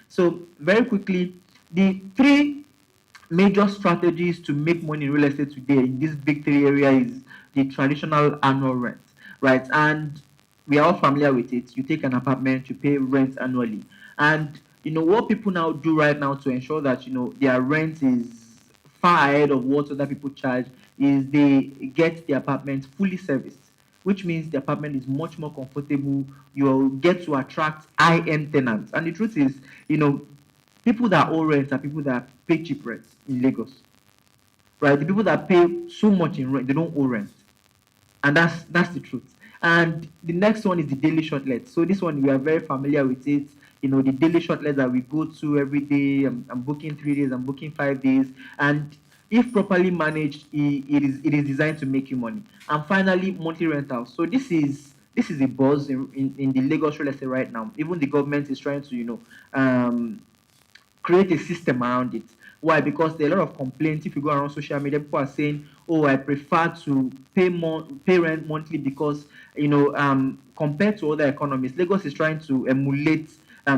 So very quickly, the three major strategies to make money in real estate today in this big three area is the traditional annual rent, right? And we are all familiar with it. You take an apartment, you pay rent annually. And what people now do right now to ensure that their rent is far ahead of what other people charge is they get the apartment fully serviced, which means the apartment is much more comfortable. You'll get to attract high-end tenants. And the truth is, people that owe rent are people that pay cheap rent in Lagos, right? The people that pay so much in rent, they don't owe rent, and that's the truth. And the next one is the daily shortlet. So this one we are very familiar with it. The daily shortlet that we go to every day. I'm booking 3 days. I'm booking 5 days, and if properly managed, it is designed to make you money. And finally, monthly rentals. So this is a buzz in the Lagos real estate right now. Even the government is trying to create a system around it. Why? Because there are a lot of complaints. If you go around social media, people are saying, "Oh, I prefer to pay rent monthly because compared to other economies, Lagos is trying to emulate,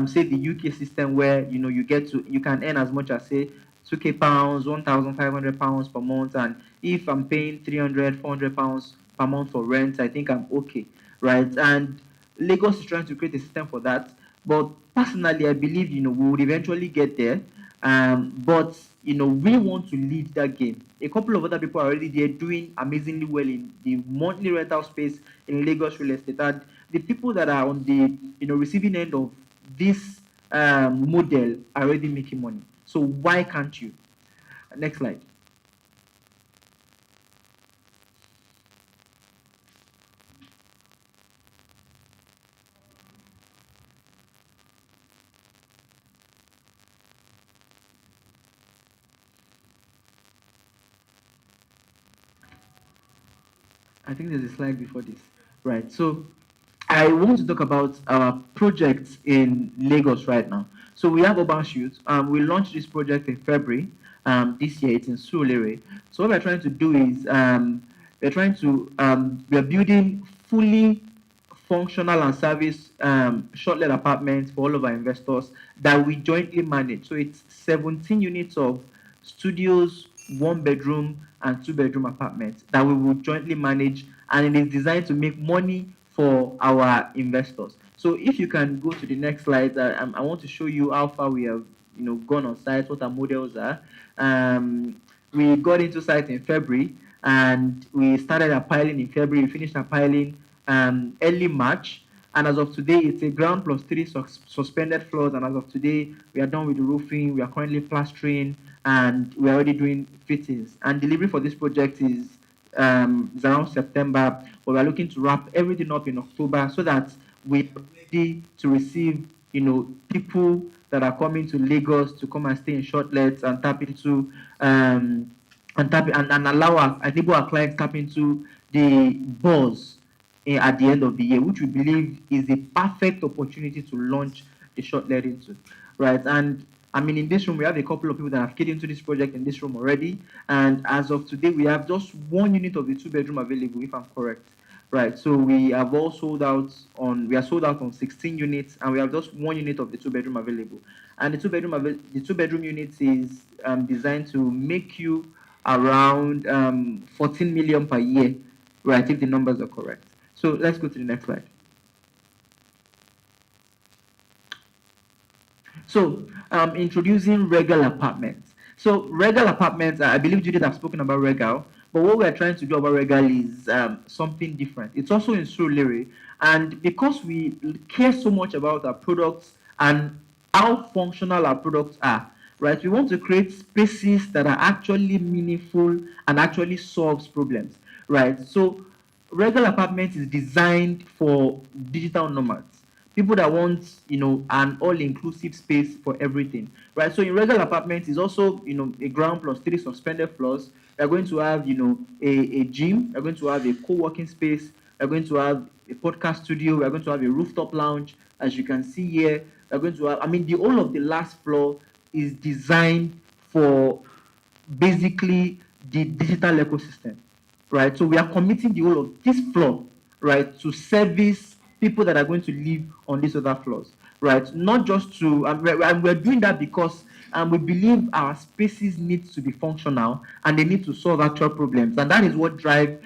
say the UK system where you can earn as much as say 2K pounds, 1,500 pounds per month, and if I'm paying 300, 400 pounds per month for rent, I think I'm okay, right? And Lagos is trying to create a system for that. But personally, I believe, we would eventually get there. But, we want to lead that game. A couple of other people are already there doing amazingly well in the monthly rental space in Lagos real estate. And the people that are on the, receiving end of this model are already making money. So why can't you? Next slide. I think there's a slide before this. Right. So I want to talk about our projects in Lagos right now. So we have Urban Shoot. We launched this project in February this year. It's in Surulere. So what we're trying to do is we're building fully functional and service short-let apartments for all of our investors that we jointly manage. So it's 17 units of studios, one bedroom, and two bedroom apartments that we will jointly manage, and it is designed to make money for our investors. So if you can go to the next slide, I want to show you how far we have gone on site, what our models are. We got into site in February, and we started our piling in February. We finished our piling early March, and as of today, it's a ground plus 3 suspended floors. And as of today, we are done with the roofing. We are currently plastering, and we are already doing fittings. And delivery for this project is around September, but we are looking to wrap everything up in October so that we are ready to receive, people that are coming to Lagos to come and stay in shortlets and tap into and allow us, enable our clients tap into the buzz at the end of the year, which we believe is a perfect opportunity to launch the shortlet into, right? And I mean, in this room, we have a couple of people that have keyed into this project in this room already. And as of today, we have just one unit of the two bedroom available, if I'm correct. Right. So we are sold out on 16 units, and we have just one unit of the two bedroom available. And the two bedroom unit is designed to make you around 14 million per year, right? If the numbers are correct. So let's go to the next slide. So, introducing Regal apartments. So, Regal apartments, I believe Judith have spoken about Regal, but what we're trying to do about Regal is something different. It's also in Surulere, and because we care so much about our products and how functional our products are, right? We want to create spaces that are actually meaningful and actually solves problems, right? So, Regal apartments is designed for digital nomads, people that want an all-inclusive space for everything, right? So in regular apartments is also a ground plus 3 suspended floors. We're going to have a gym. We're going to have a co-working space. We're going to have a podcast studio. We're going to have a rooftop lounge, as you can see here. We're going to have, the whole of the last floor is designed for basically the digital ecosystem, right? So we are committing the whole of this floor, right, to service people that are going to live on these other floors, right? Not just to, and we're doing that because we believe our spaces need to be functional and they need to solve actual problems. And that is what drives,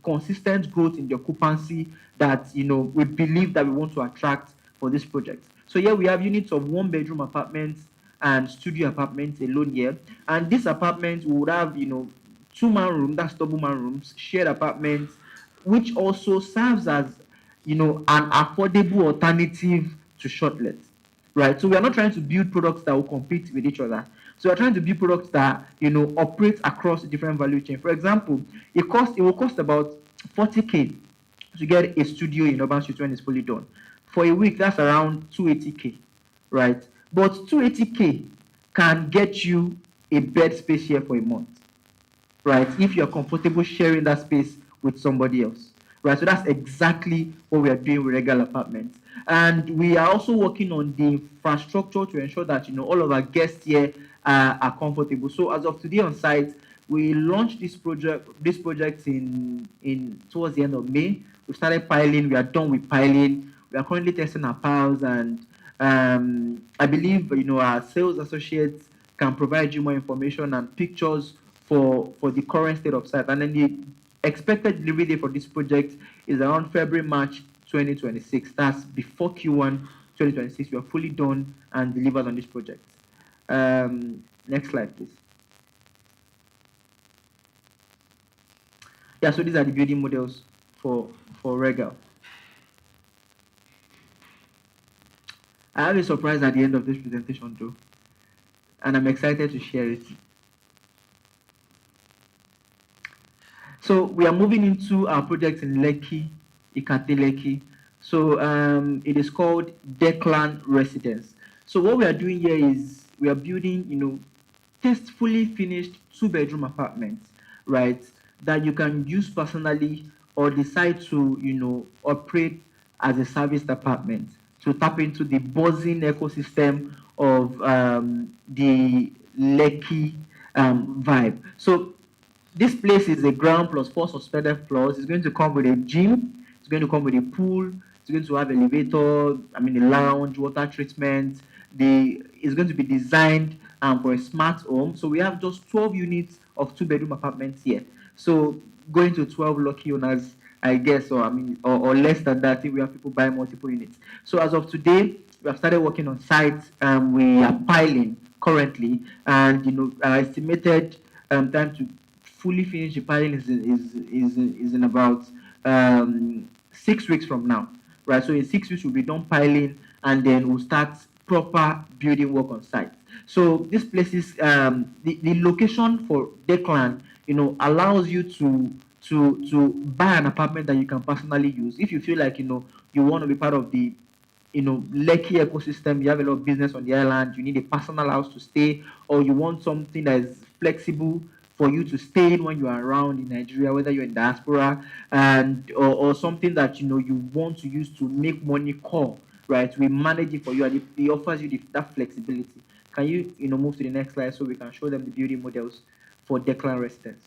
consistent growth in the occupancy that, we believe that we want to attract for this project. So here we have units of one bedroom apartments and studio apartments alone here. And these apartments would have, two-man room, that's double-man rooms, shared apartments, which also serves as, an affordable alternative to shortlets, right? So we are not trying to build products that will compete with each other. So we're trying to build products that, operate across different value chain. For example, it will cost about 40K to get a studio in Urban Street when it's fully done. For a week, that's around 280K, right? But 280K can get you a bed space here for a month, right? If you're comfortable sharing that space with somebody else, right? So that's exactly what we are doing with regular apartments. And we are also working on the infrastructure to ensure that, all of our guests here are comfortable. So as of today on site, we launched this project in towards the end of May. We started piling, we are done with piling. We are currently testing our piles, and I believe, our sales associates can provide you more information and pictures for the current state of site. And then the expected delivery date for this project is around February, March 2026. That's before Q1 2026. We are fully done and delivered on this project. Next slide, please. Yeah, so these are the building models for Regal. I have a surprise at the end of this presentation too, and I'm excited to share it. So we are moving into our project in Lekki, Ikate Lekki. So it is called Declan Residence. So what we are doing here is we are building, tastefully finished 2-bedroom apartments, right? That you can use personally or decide to, operate as a serviced apartment to tap into the buzzing ecosystem of the Lekki vibe. So this place is a ground plus 4 suspended floors. It's going to come with a gym. It's going to come with a pool. It's going to have elevator, a lounge, water treatment. It's going to be designed for a smart home. So we have just 12 units of 2-bedroom apartments here. So going to 12 lucky owners, I guess, or less than that if we have people buying multiple units. So as of today, we have started working on site. We are piling currently, and our estimated time to fully finish the piling is in about 6 weeks from now, right? So in 6 weeks we'll be done piling, and then we'll start proper building work on site. So this place is the location for Declan, allows you to buy an apartment that you can personally use. If you feel like you want to be part of the Lekki ecosystem, you have a lot of business on the island, you need a personal house to stay, or you want something that is flexible for you to stay in when you are around in Nigeria, whether you're in diaspora, and or something that you want to use to make money core, right? We manage it for you, and it offers you that flexibility. Can you move to the next slide so we can show them the building models for Declan Residence?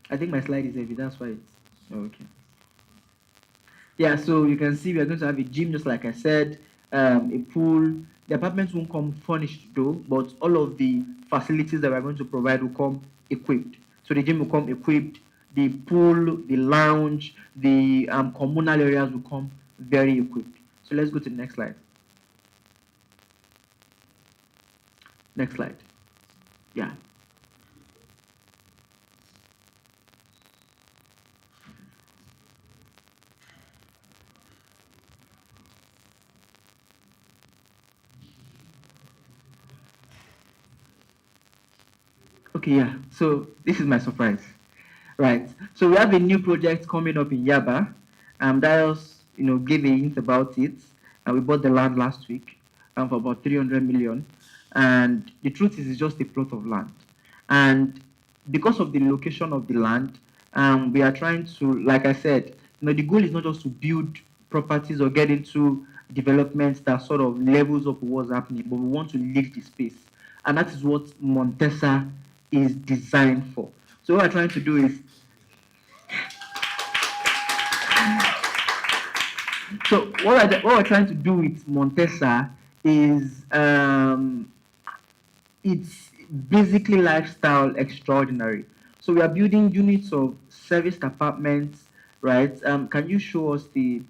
I think my slide is heavy, that's why it's okay. Yeah, so you can see we are going to have a gym, just like I said, a pool. The apartments won't come furnished though, but all of the facilities that we're going to provide will come equipped. So the gym will come equipped, the pool, the lounge, the communal areas will come very equipped. So let's go to the next slide. Next slide. Yeah. Okay, yeah. So this is my surprise, right? So we have a new project coming up in Yaba. Darius, gave a hint about it, and we bought the land last week for about 300 million. And the truth is, it's just a plot of land. And because of the location of the land, we are trying to, like I said, the goal is not just to build properties or get into developments that sort of levels up what's happening, but we want to leave the space. And that is what Montesa is designed for. So what we're trying to do is, so what we're trying to do with Montesa is it's basically lifestyle extraordinary. So we are building units of serviced apartments, right? Can you show us the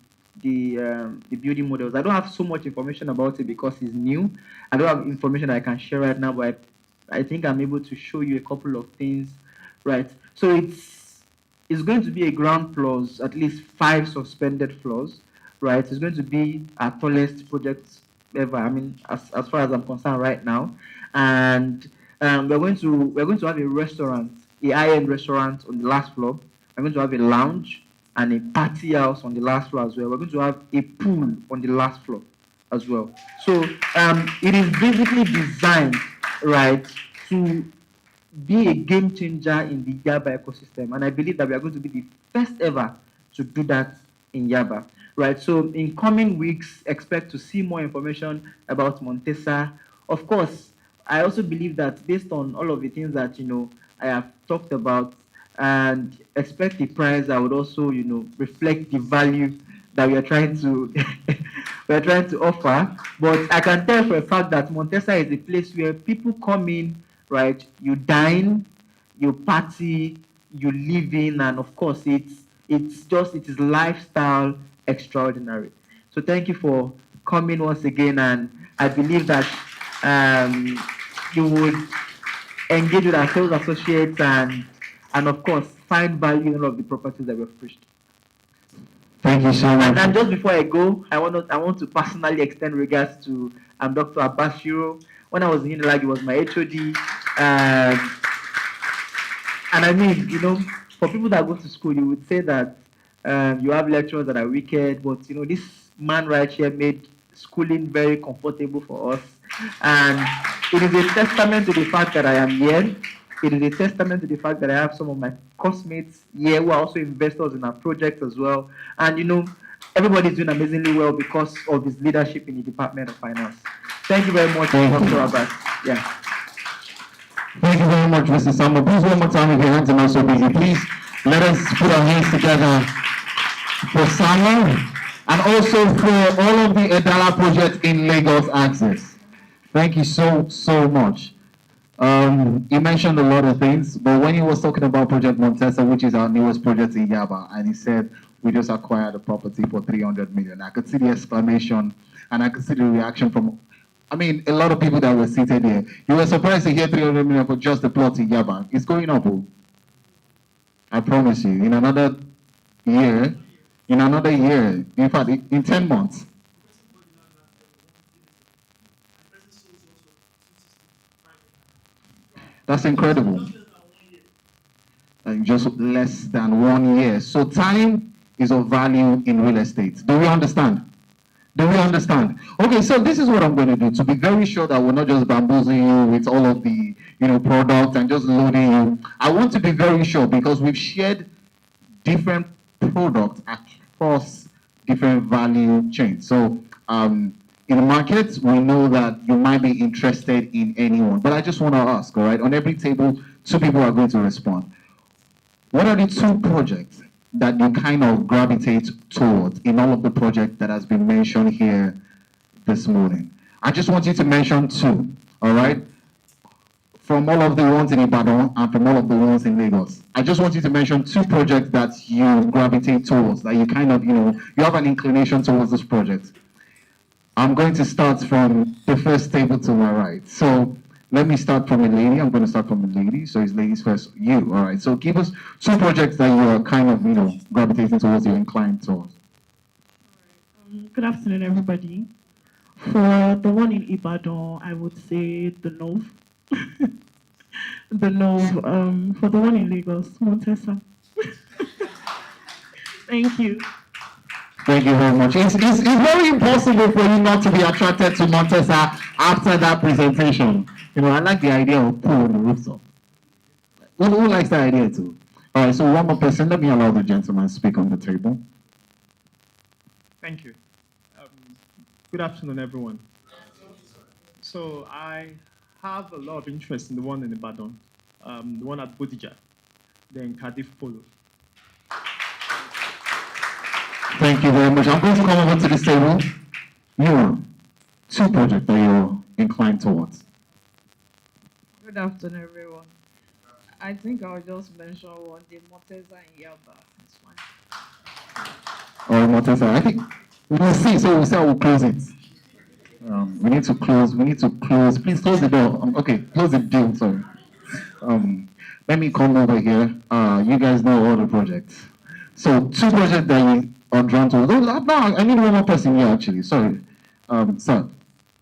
building models? I don't have so much information about it because it's new. I don't have information that I can share right now, but I think I'm able to show you a couple of things, right? So it's going to be a ground plus at least 5 suspended floors, right? It's going to be our tallest project ever. As far as I'm concerned right now, and we're going to have a restaurant, a high-end restaurant on the last floor. We're going to have a lounge and a party house on the last floor as well. We're going to have a pool on the last floor as well. So it is basically designed, right, to be a game changer in the Yaba ecosystem. And I believe that we are going to be the first ever to do that in Yaba, right? So in coming weeks, expect to see more information about Montesa. Of course, I also believe that based on all of the things that, I have talked about, and expect the price that would also, reflect the value that we are trying to we are trying to offer. But I can tell for a fact that Montesa is a place where people come in, right? You dine, you party, you live in, and of course it is lifestyle extraordinary. So thank you for coming once again, and I believe that um, you would engage with our sales associates and of course find value in all of the properties that we've pushed. Thank you so And, much. and just before I go, I want to personally extend regards to Dr. Abashiro. When I was in Unilag, he was my HOD. And I mean, for people that go to school, you would say that you have lecturers that are wicked, but this man right here made schooling very comfortable for us. And it is a testament to the fact that I am here. It is a testament to the fact that I have some of my classmates here who are also investors in our project as well. And everybody is doing amazingly well because of his leadership in the Department of Finance. Thank you very much, Dr. Abbas. Yeah. Thank you very much, Mr. Samba. Please, one more time, if your hands are not so busy, please let us put our hands together for Samba and also for all of the Edala projects in Lagos Access. Thank you so, so much. He mentioned a lot of things, but when he was talking about Project Montesa, which is our newest project in Yaba, and he said we just acquired a property for 300 million, I could see the exclamation and I could see the reaction from, a lot of people that were seated here. You were surprised to hear 300 million for just the plot in Yaba. It's going up. Oh. I promise you, in another year, in fact, in 10 months. That's incredible. Like just less than 1 year. So time is of value in real estate. Do we understand? Do we understand? Okay, so this is what I'm going to do to be very sure that we're not just bamboozling you with all of the products and just loading you. I want to be very sure because we've shared different products across different value chains. So in the market, we know that you might be interested in anyone, but I just want to ask, all right, on every table, 2 people are going to respond. What are the 2 projects that you kind of gravitate towards in all of the projects that has been mentioned here this morning? I just want you to mention 2, all right? From all of the ones in Ibadan and from all of the ones in Lagos. I just want you to mention 2 projects that you gravitate towards, that you kind of, you have an inclination towards this project. I'm going to start from the first table to my right. So let me start from a lady. I'm going to start from a lady. So it's ladies first. You, all right. So give us 2 projects that you are kind of, gravitating towards, you're inclined towards. Good afternoon, everybody. For the one in Ibadan, I would say the Nove. The Nove. For the one in Lagos, Montesa. Thank you. Thank you very much. It's very impossible for you not to be attracted to Montesa after that presentation. I like the idea of pool on the rooftop. Who likes that idea too? All right, so one more person. Let me allow the gentleman to speak on the table. Thank you. Good afternoon, everyone. So I have a lot of interest in the one in Ibadan, the one at Bodija, then Cardiff Polo. Thank you very much. I'm going to come over to this table. You, 2 projects that you're inclined towards. Good afternoon, everyone. I think I'll just mention one, the Montesa in Yaba. It's fine. All right, Montesa. I think we'll see. So we'll see how we'll close it. We need to close. Please close the door. Okay, close the deal. Sorry. Let me come over here. You guys know all the projects. So 2 projects that you are drawn to. No, I need one more person here actually. Sorry. Sir,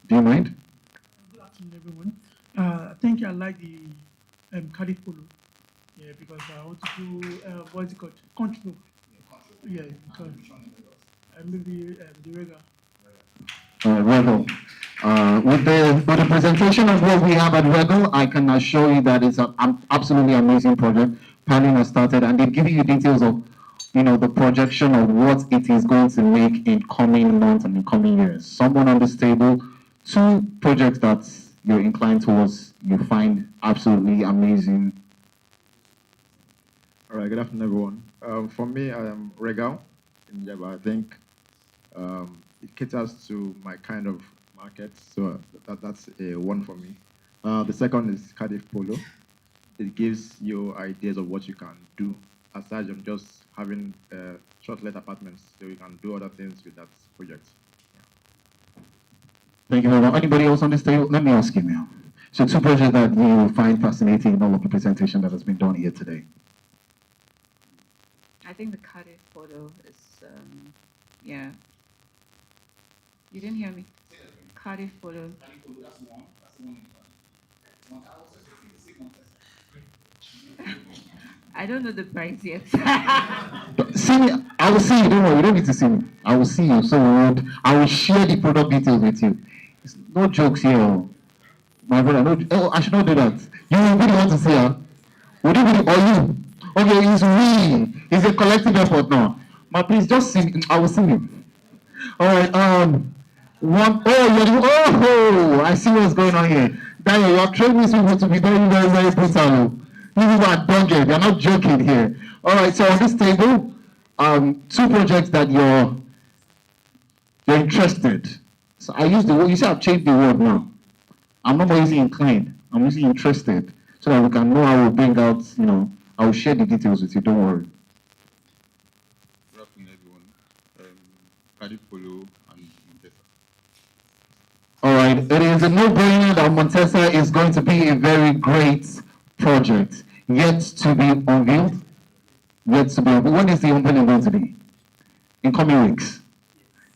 do you mind? Good afternoon, everyone. I think I like the Cardiff Polo. Yeah, because I want to do, what is it called? Control. Yeah, maybe the Rega. Regal. With the presentation of what we have at Regal, I can assure you that it's an absolutely amazing project. Planning has started, and they've given you details of, the projection of what it is going to make in coming months and in coming years. Someone on this table, 2 projects that you're inclined towards, you find absolutely amazing. All right, good afternoon, everyone. For me, I am Regal in Java. I think It caters to my kind of market, so that's a one for me. The second is Cardiff Polo. It gives you ideas of what you can do aside from just having short-let apartments, so you can do other things with that project. Thank you very much. Anybody else on this table? Let me ask you now. So two projects that you find fascinating in all of the presentation that has been done here today. I think the Cardiff photo is, yeah. You didn't hear me. Cardiff photo. I don't know the price yet. See me, I will see you. Don't worry, you don't need to see me. I will see you. So I will share the product details with you. It's no jokes here. Oh. My brother, no, oh, I should not do that. You really want to see her? Would you really, or you? Okay, it's we. It's a collective effort now. But please just see me. I will see you. All right. I see what's going on here. Daniel, you are training these people to be very, very, very brutal. Oh. You people are dogged. You're not joking here. All right. So on this table, two projects that you're interested. So I use the word. You see, I've changed the word now. I'm not more using inclined. I'm using interested, so that we can know how we'll bring out. I will share the details with you. Don't worry. Good afternoon, everyone. Cardiff Polo and Montesa. All right, it is a no-brainer that Montesa is going to be a very great project, yet to be unveiled. Yet to be unveiled. When is the opening going to be? In coming weeks.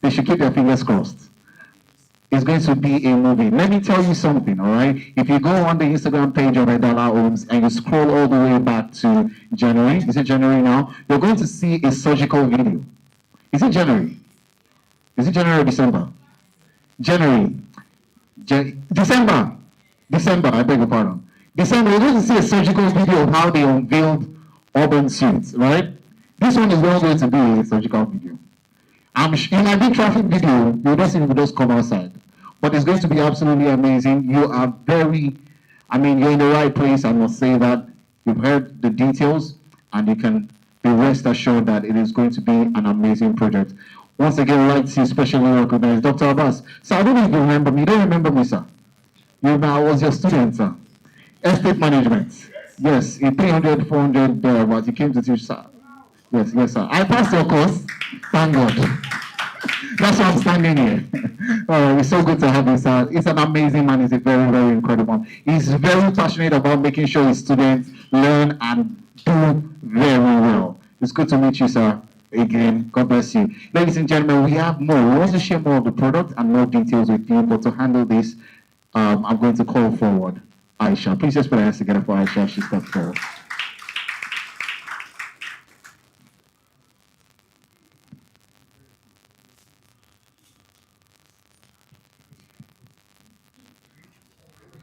They should keep their fingers crossed. It's going to be a movie. Let me tell you something, all right? If you go on the Instagram page of Edala Homes and you scroll all the way back to January, is it January now? You're going to see a surgical video. Is it January? Is it January or December? January. December. December, I beg your pardon. December, you're going to see a surgical video of how they unveiled urban suits, right? This one is not going to be a surgical video. In my big traffic video, you'll just see videos come outside. But it's going to be absolutely amazing. You are you're in the right place, I must say that. You've heard the details, and you can be rest assured that it is going to be an amazing project. Once again, I'd like to especially recognize Dr. Abbas. So I don't know if you remember me. You don't remember me, sir? I was your student, sir. Estate management. Yes, in 300, 400, but you came to teach, sir. Yes, sir. I passed your course. Thank God. That's why I'm standing here. It's so good to have you, sir. It's an amazing man. He's a very, very incredible man. He's very passionate about making sure his students learn and do very well. It's good to meet you, sir. Again, God bless you. Ladies and gentlemen, we have more. We want to share more of the product and more details with you, but to handle this, I'm going to call forward Aisha. Please just put your hands together for Aisha. She stepped forward.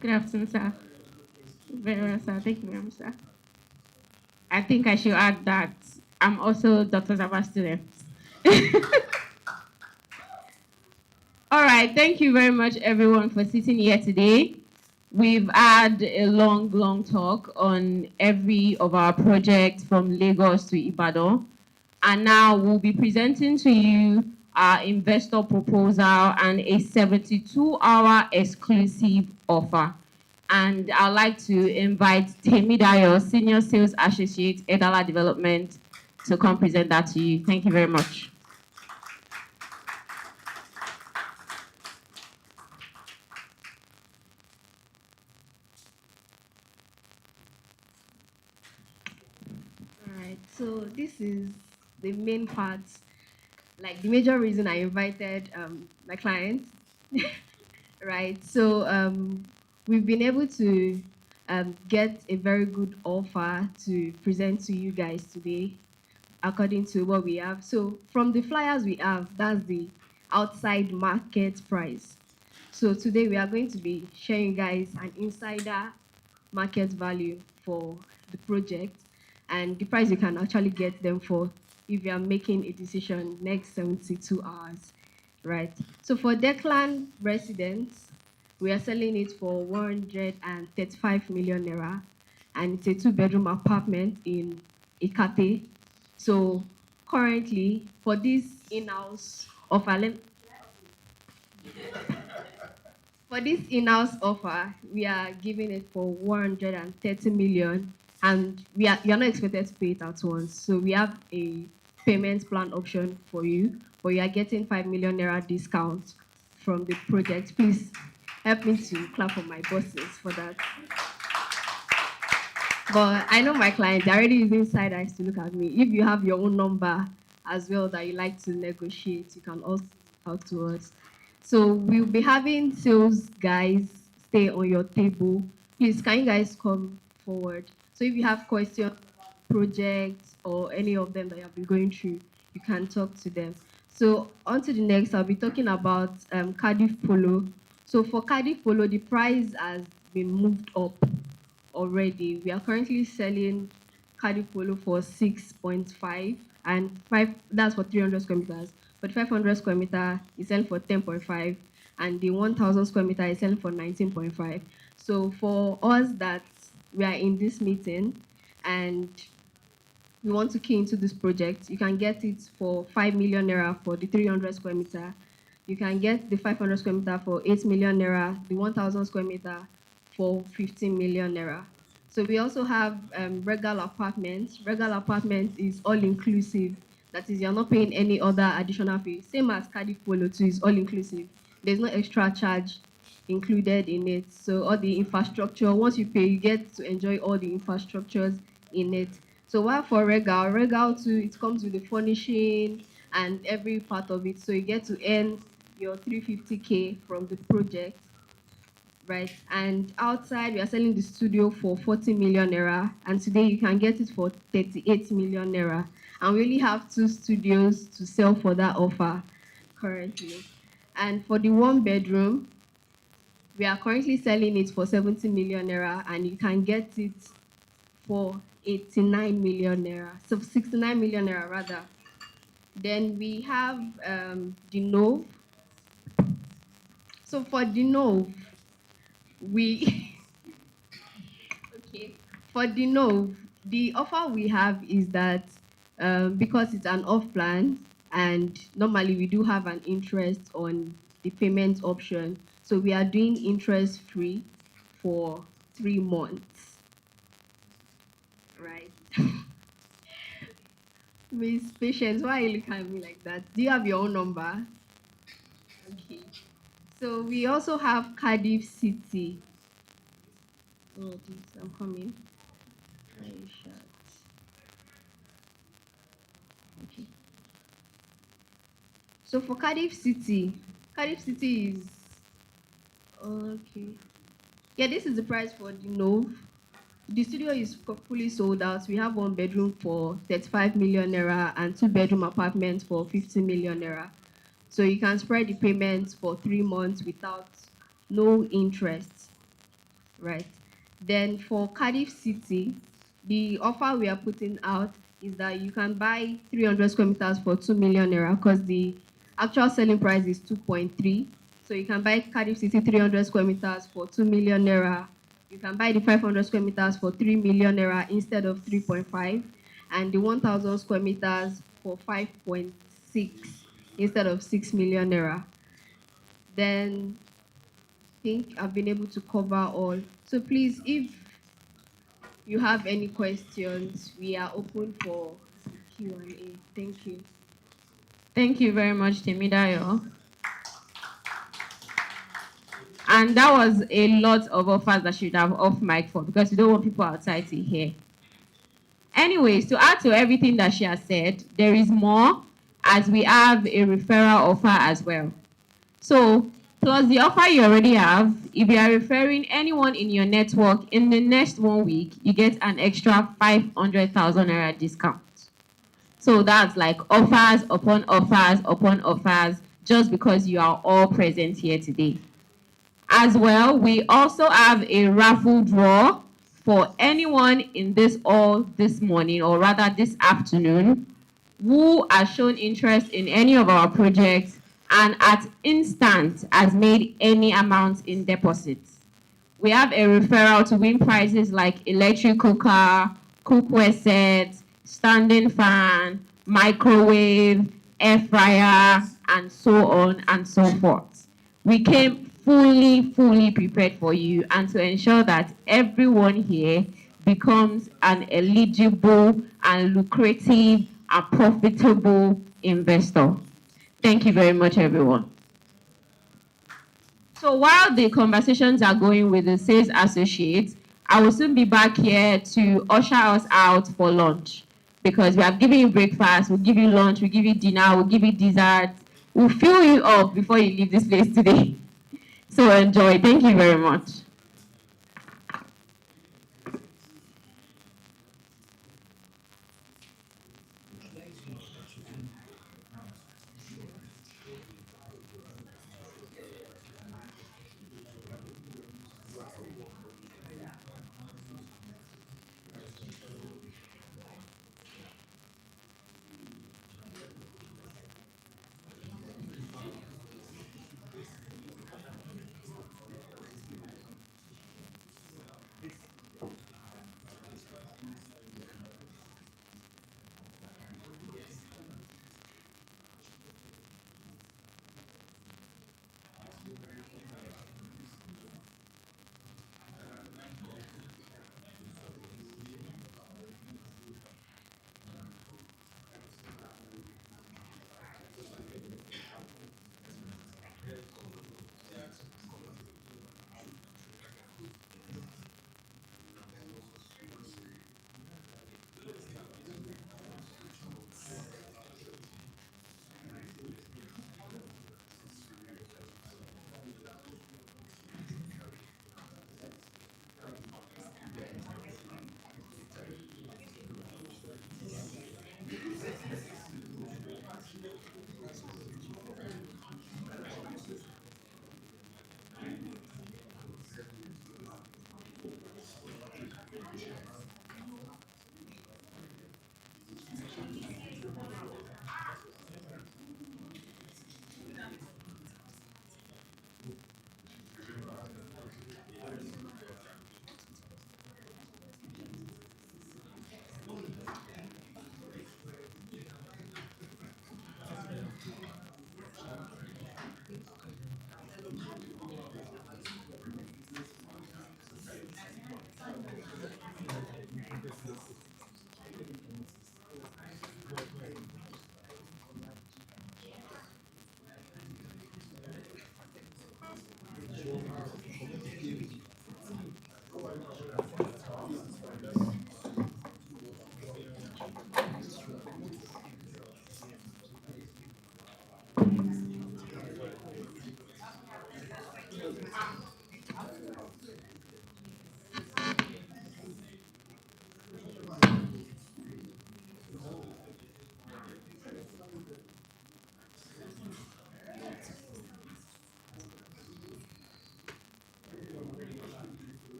Good afternoon, sir. Very well, sir. Thank you very much, sir. I think I should add that I'm also Dr. Zava's student. All right, thank you very much, everyone, for sitting here today. We've had a long, long talk on every of our projects from Lagos to Ibadan. And now we'll be presenting to you our investor proposal and a 72-hour exclusive offer. And I'd like to invite Temidayo, Senior Sales Associate, Edala Development, to come present that to you. Thank you very much. All right, so this is the main part, like the major reason I invited my clients, right? So we've been able to get a very good offer to present to you guys today, according to what we have. So from the flyers we have, that's the outside market price. So today we are going to be sharing guys an insider market value for the project and the price you can actually get them for if you are making a decision next 72 hours, right? So for Declan residents, we are selling it for 135 million naira, and it's a two-bedroom apartment in Ikate. So currently, for this in-house offer, for this in-house offer, we are giving it for 130 million, and you are not expected to pay it at once. So we have a payment plan option for you, but you are getting 5 million naira discount from the project. Please help me to clap for my bosses for that. But I know my client, they're already using side eyes to look at me. If you have your own number as well that you like to negotiate, you can also talk to us. So we'll be having sales guys stay on your table. Please, can you guys come forward? So if you have questions, projects, or any of them that you have been going through, you can talk to them. So on to the next, I'll be talking about Cardiff Polo. So for Cardiff Polo, the price has been moved up already. We are currently selling Cardiff Polo for 6.5 and 5, that's for 300 square meters. But 500 square meter is selling for 10.5 and the 1000 square meter is selling for 19.5. So for us that we are in this meeting and we want to key into this project, you can get it for 5 million naira for the 300 square meter. You can get the 500 square meter for 8 million naira, the 1000 square meter for 15 million naira. So we also have regal apartments. Regal apartments is all inclusive. That is, you're not paying any other additional fee. Same as Cardiff Polo too, is all inclusive. There's no extra charge included in it. So all the infrastructure, once you pay, you get to enjoy all the infrastructures in it. So while for Regal, Regal too, it comes with the furnishing and every part of it. So you get to earn your 350K from the project, right? And outside, we are selling the studio for 40 million naira. And today you can get it for 38 million naira. And we only have 2 studios to sell for that offer currently. And for the 1 bedroom, we are currently selling it for 70 million naira, and you can get it for 89 million naira. So 69 million naira rather. Then we have the Nove. So for the Nove, we okay. For the Nove, the offer we have is that because it's an off plan, and normally we do have an interest on the payment option. So we are doing interest free for 3 months, right? Miss Patience, why are you looking at me like that? Do you have your own number? Okay. So we also have Cardiff City. Oh, this, I'm coming. Very short. Okay. So for Cardiff City is okay. Yeah, this is the price for the Nove. The studio is fully sold out. We have 1 bedroom for 35 million naira and 2 bedroom apartments for 50 million naira. So you can spread the payments for 3 months without no interest, right? Then for Cardiff City, the offer we are putting out is that you can buy 300 square meters for 2 million naira because the actual selling price is 2.3. So you can buy Cardiff City 300 square meters for 2 million naira. You can buy the 500 square meters for 3 million naira instead of 3.5, and the 1000 square meters for 5.6 instead of 6 million naira. Then I think I've been able to cover all. So please, if you have any questions, we are open for Q&A. Thank you. Thank you very much, Temidayo. And that was a lot of offers that should have off mic for because we don't want people outside to hear. Anyways, to add to everything that she has said, there is more as we have a referral offer as well. So, plus the offer you already have, if you are referring anyone in your network in the next 1 week, you get an extra 500,000 naira discount. So that's like offers upon offers upon offers just because you are all present here today. As well, we also have a raffle draw for anyone in this hall this morning, or rather this afternoon, who has shown interest in any of our projects and at instant has made any amount in deposits. We have a referral to win prizes like electric cooker, cookware set, standing fan, microwave, air fryer, and so on and so forth. We came fully prepared for you and to ensure that everyone here becomes an eligible and lucrative and profitable investor. Thank you very much, everyone. So while the conversations are going with the sales associates, I will soon be back here to usher us out for lunch because we have given you breakfast, we'll give you lunch, we'll give you dinner, we'll give you dessert. We'll fill you up before you leave this place today. So enjoy. Thank you very much.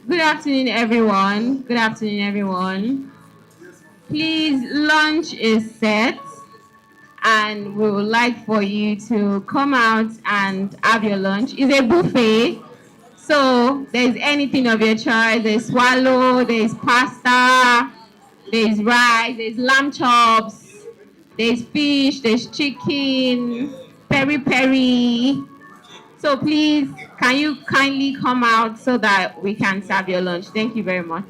Good afternoon, everyone. Good afternoon, everyone. Please, lunch is set, and we would like for you to come out and have your lunch. It's a buffet, so there's anything of your choice. There's swallow, there's pasta, there's rice, there's lamb chops, there's fish, there's chicken, peri peri. So please, can you kindly come out so that we can serve your lunch? Thank you very much.